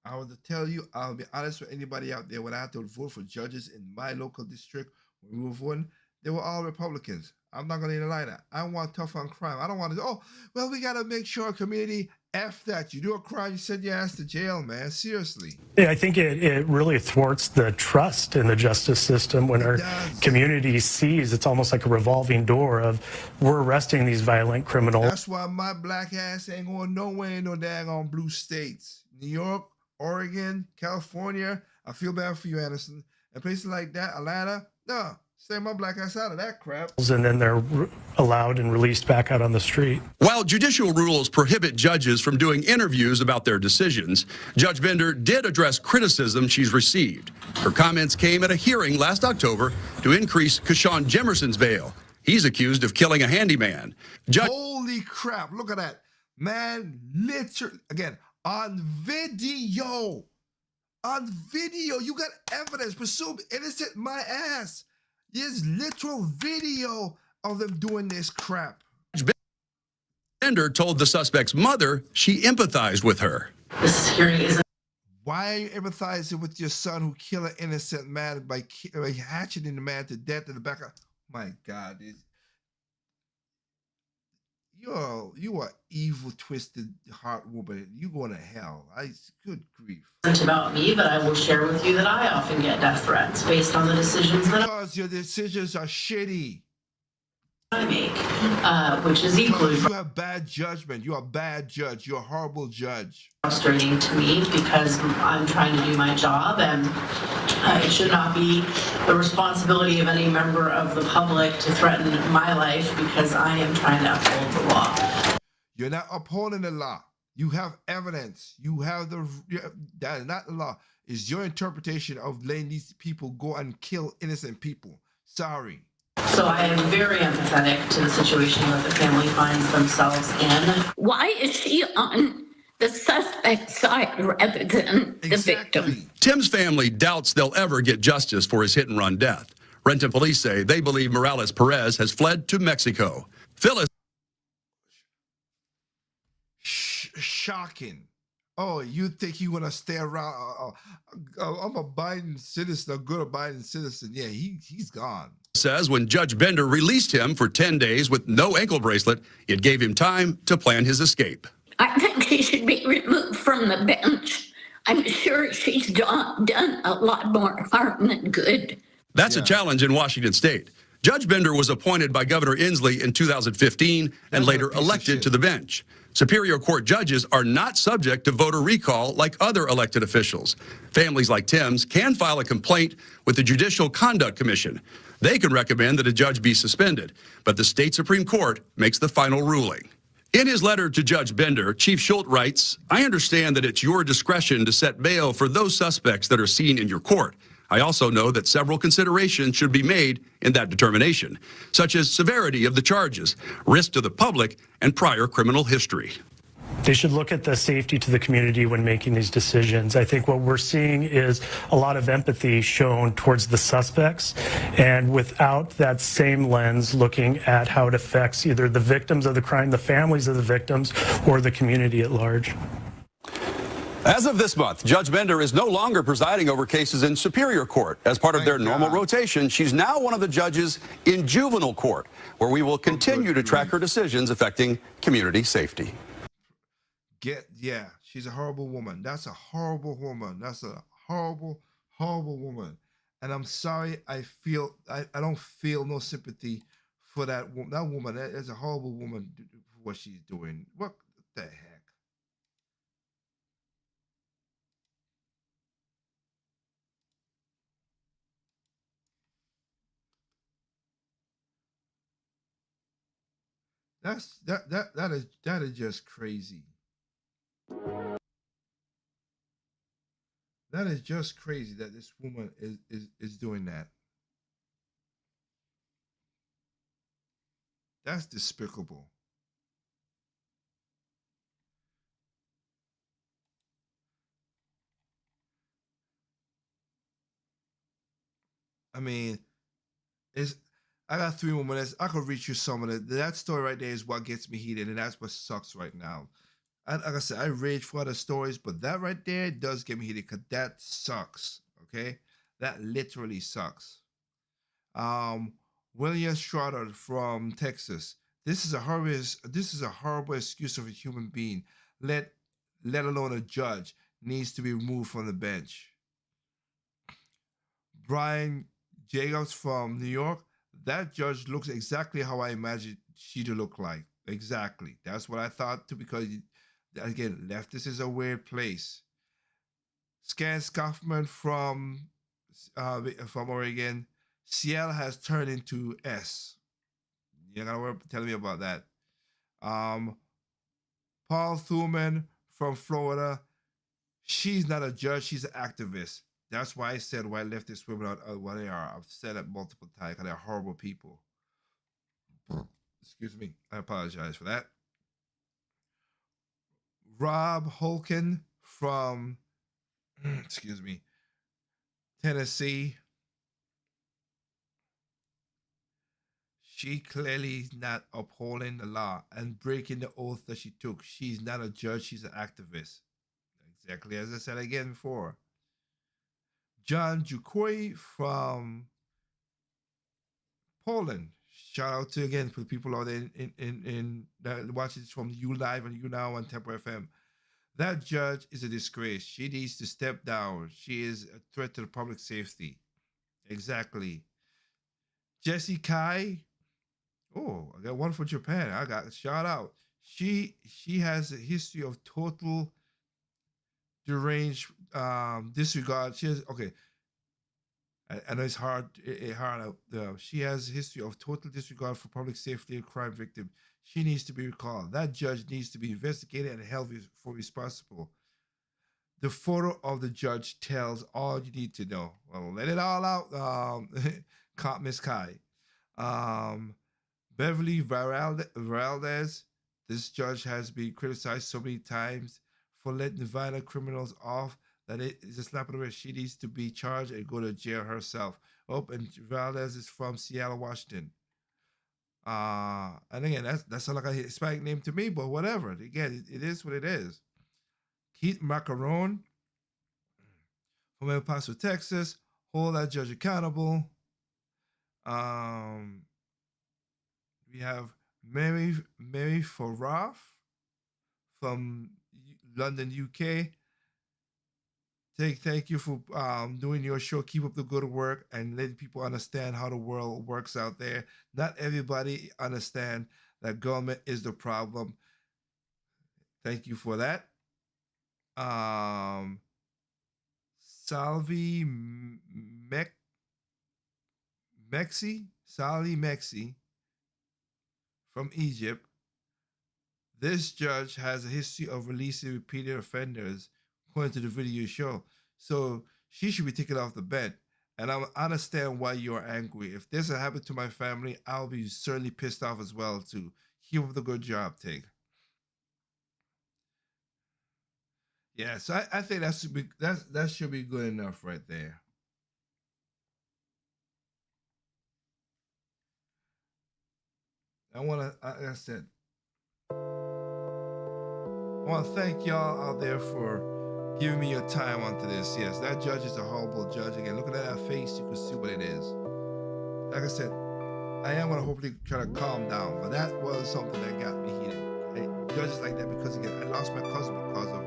I want to tell you, I'll be honest with anybody out there, when I had to vote for judges in my local district, when we were voting, they were all Republicans. I'm not going to lie that. I want tough on crime. I don't want to, oh, well, we got to make sure community, F that. You do a crime, you send your ass to jail, man. Seriously. Yeah, I think it really thwarts the trust in the justice system when our community sees it's almost like a revolving door of we're arresting these violent criminals. That's why my black ass ain't going nowhere in no daggone blue states. New York, Oregon, California. I feel bad for you, Anderson. And places like that, Atlanta, no. Stay my black ass out of that crap. And then they're allowed and released back out on the street. While judicial rules prohibit judges from doing interviews about their decisions, Judge Bender did address criticism she's received. Her comments came at a hearing last October to increase Keshawn Jemerson's bail. He's accused of killing a handyman. Holy crap, look at that. Man, literally, again, on video. On video, you got evidence. Presume innocent my ass. There's literal video of them doing this crap. Bender told the suspect's mother she empathized with her. Why are you empathizing with your son who killed an innocent man by hatcheting the man to death in the back of... My God, you are evil, twisted heart woman. You going to hell. Good grief. It's about me, but I will share with you that I often get death threats based on the decisions that because your decisions are shitty. I make, which is equally you have bad judgment. You're a bad judge. You're a horrible judge. Frustrating to me because I'm trying to do my job, and it should not be the responsibility of any member of the public to threaten my life because I am trying to uphold the law. You're not upholding the law. You have evidence. You have that is not the law. It's your interpretation of letting these people go and kill innocent people. Sorry. So I am very empathetic to the situation that the family finds themselves in. Why is she on the suspect side rather than the victim? Tim's family doubts they'll ever get justice for his hit-and-run death. Renton police say they believe Morales Perez has fled to Mexico. Phyllis. Shocking. Oh, you think you want to stay around? I'm a Biden citizen, a good Biden citizen. Yeah, he's gone. Says when Judge Bender released him for 10 days with no ankle bracelet, it gave him time to plan his escape. I think he should be removed from the bench. I'm sure she's done a lot more harm than good. That's a challenge in Washington State. Judge Bender was appointed by Governor Inslee in 2015 and later elected to the bench. Superior Court judges are not subject to voter recall like other elected officials. Families like Tim's can file a complaint with the Judicial Conduct Commission. They can recommend that a judge be suspended, but the state Supreme Court makes the final ruling. In his letter to Judge Bender, Chief Schultz writes, I understand that it's your discretion to set bail for those suspects that are seen in your court. I also know that several considerations should be made in that determination, such as severity of the charges, risk to the public, and prior criminal history. They should look at the safety to the community when making these decisions. I think what we're seeing is a lot of empathy shown towards the suspects, and without that same lens looking at how it affects either the victims of the crime, the families of the victims, or the community at large. As of this month, Judge Bender is no longer presiding over cases in Superior Court. As part of their normal rotation, she's now one of the judges in Juvenile Court, where we will continue to track her decisions affecting community safety. Yeah, she's a horrible woman. That's a horrible woman. That's a horrible, horrible woman. And I'm sorry, I don't feel no sympathy for that woman. That woman, that is a horrible woman for what she's doing. What the heck? That is just crazy. That is just crazy that this woman is doing that. That's despicable. I mean, I got 3 more minutes. I could read you some of it. That story right there is what gets me heated, and that's what sucks right now. Like I said, I rage for other stories, but that right there does get me heated because that sucks. Okay, that literally sucks. William Schroeder from Texas. This is a horrible excuse of a human being, let alone a judge, needs to be removed from the bench. Brian Jacobs from New York. That judge looks exactly how I imagined she to look like. Exactly. That's what I thought too, because again, leftist is a weird place. Scan Scoffman from Oregon. Seattle has turned into S. You're gonna worry telling me about that. Paul Thuman from Florida. She's not a judge, she's an activist. That's why I said white leftist women are what they are. I've said it multiple times because they're horrible people. Excuse me. I apologize for that. Rob Holken from, excuse me, Tennessee. She clearly is not upholding the law and breaking the oath that she took. She's not a judge, she's an activist. Exactly as I said again before. John Jukoi from Poland. Shout out to again for the people out there in that watch this from You Live and You Now on Tempo FM. That judge is a disgrace. She needs to step down. She is a threat to the public safety. Exactly. Jessie Kai. Oh, I got one for Japan. I got a shout out. She has a history of total deranged disregard. She has I know it's hard. She has a history of total disregard for public safety and crime victims. She needs to be recalled. That judge needs to be investigated and held for responsible. The photo of the judge tells all you need to know. Well, let it all out, Miss Kai. Beverly Varaldez. This judge has been criticized so many times for letting violent criminals off that it is a slap in the wrist. She needs to be charged and go to jail herself. Oh, and Valdez is from Seattle, Washington. And again, that's not like a Hispanic name to me, but whatever. Again, it is what it is. Keith Macaron from El Paso, Texas. Hold that judge accountable. We have Mary Faraf from London, UK. Thank you for doing your show. Keep up the good work and letting people understand how the world works out there. Not everybody understand that government is the problem. Thank you for that. Salvi Mexi from Egypt. This judge has a history of releasing repeated offenders, according to the video show. So she should be taken off the bench. And I understand why you're angry. If this had happened to my family, I'll be certainly pissed off as well too. Keep up the good job, Tig. Yeah, so I think that should be good enough right there. Like I said, I want to thank y'all out there for giving me your time onto this. Yes, that judge is a horrible judge. Again, looking at that face, you can see what it is. Like I said, I am going to hopefully try to calm down, but that was something that got me heated. Judges like that, because again, I lost my cousin because of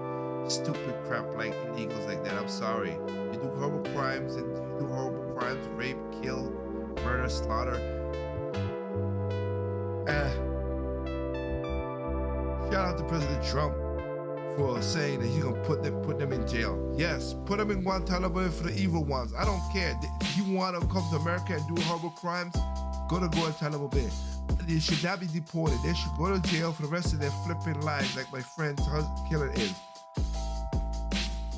stupid crap like illegals like that. I'm sorry. You do horrible crimes, and you do horrible crimes, rape, kill, murder, slaughter. Shout out to President Trump for saying that he's gonna put them in jail. Yes, put them in Guantanamo for the evil ones. I don't care. If you want to come to America and do horrible crimes, go to Guantanamo Bay. They should not be deported. They should go to jail for the rest of their flipping lives, like my friend's killer is.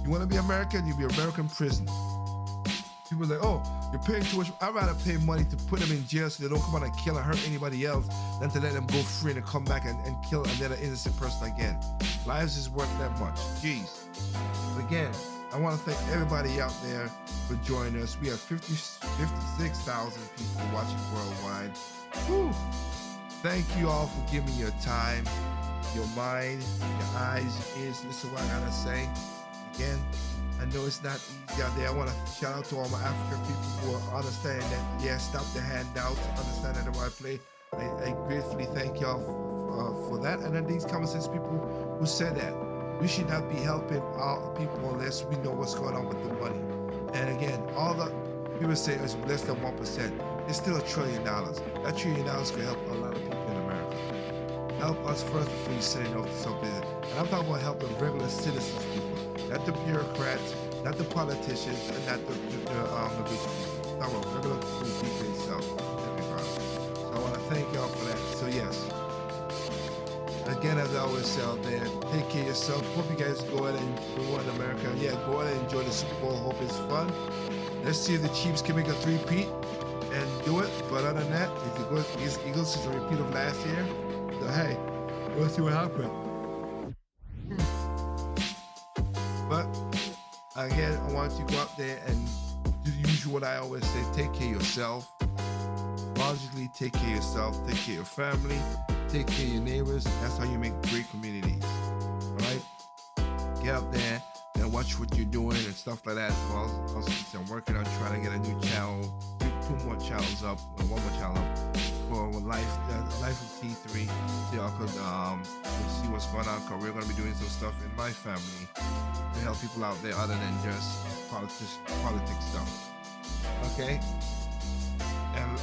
You want to be American? You be American prison. People are like, oh, you're paying too much. I'd rather pay money to put them in jail so they don't come out and kill and hurt anybody else than to let them go free and come back and kill another innocent person again. Lives is worth that much. Jeez. But again, I want to thank everybody out there for joining us. We have 56,000 people watching worldwide. Whew. Thank you all for giving me your time, your mind, your eyes, your ears. Listen to what I gotta say. Again, I know it's not easy out there. I want to shout out to all my African people who are understanding that, yeah, stop the handouts, understanding the right play. I gratefully thank y'all for that. And then these common sense people who said that we should not be helping all people unless we know what's going on with the money. And again, all the people say it's less than 1%. It's still $1 trillion. That $1 trillion could help a lot of people in America. Help us first before you send it off to something. And I'm talking about helping regular citizens, people. Not the bureaucrats, not the politicians, and not the rich people. I'm talking about regular people themselves. So I want to thank y'all for that. So yes. Again, as I always say out there, take care of yourself. Hope you guys go ahead and go in America. Yeah, go ahead and enjoy the Super Bowl. Hope it's fun. Let's see if the Chiefs can make a three-peat and do it. But other than that, if the Eagles is a repeat of last year, so hey, we'll see what happens. But again, I want you to go out there and do the usual what I always say, take care of yourself. Logically, take care of yourself, take care of your family, take care of your neighbors. That's how you make great communities. Alright? Get out there and watch what you're doing and stuff like that. Also, I'm working on trying to get a new channel, 2 more channels up, or 1 more channel up for Life of T3. So y'all could see what's going on, because we're going to be doing some stuff in my family to help people out there other than just politics stuff. Okay? And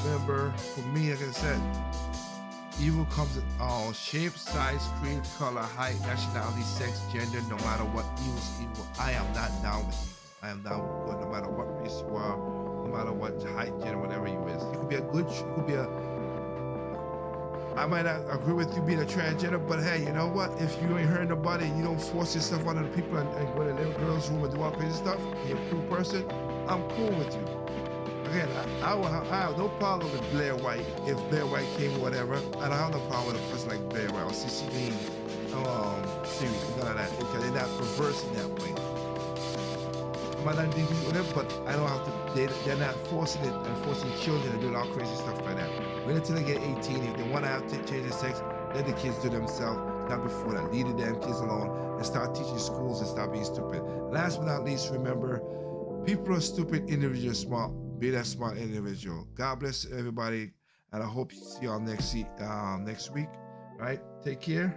remember, for me, like I said, evil comes in all shapes, size, creed, color, height, nationality, sex, gender. No matter what, evil's evil. I am not down with evil. I am down with good, no matter what race you are, no matter what height, gender, whatever you is. You could be a good, you could be a. I might not agree with you being a transgender, but hey, you know what? If you ain't hurting nobody, you don't force yourself on other people and go to little girls' room and do all crazy stuff, you're a cool person, I'm cool with you. Again, I have no problem with Blair White. If Blair White came, whatever, and I have no problem with a person like Blair White or CC Bean, Siri, none of that, because they're not perverse in that way. I might not agree with them, but I don't have to. They're not forcing it and forcing children to do all crazy stuff like that. Wait until they get 18. If they want to have to change their sex, let the kids do themselves. Not before that. Leave the damn kids alone and start teaching schools and stop being stupid. Last but not least, remember, people are stupid, individuals smart. Be that smart individual. God bless everybody, and I hope you see y'all next week. All right, take care.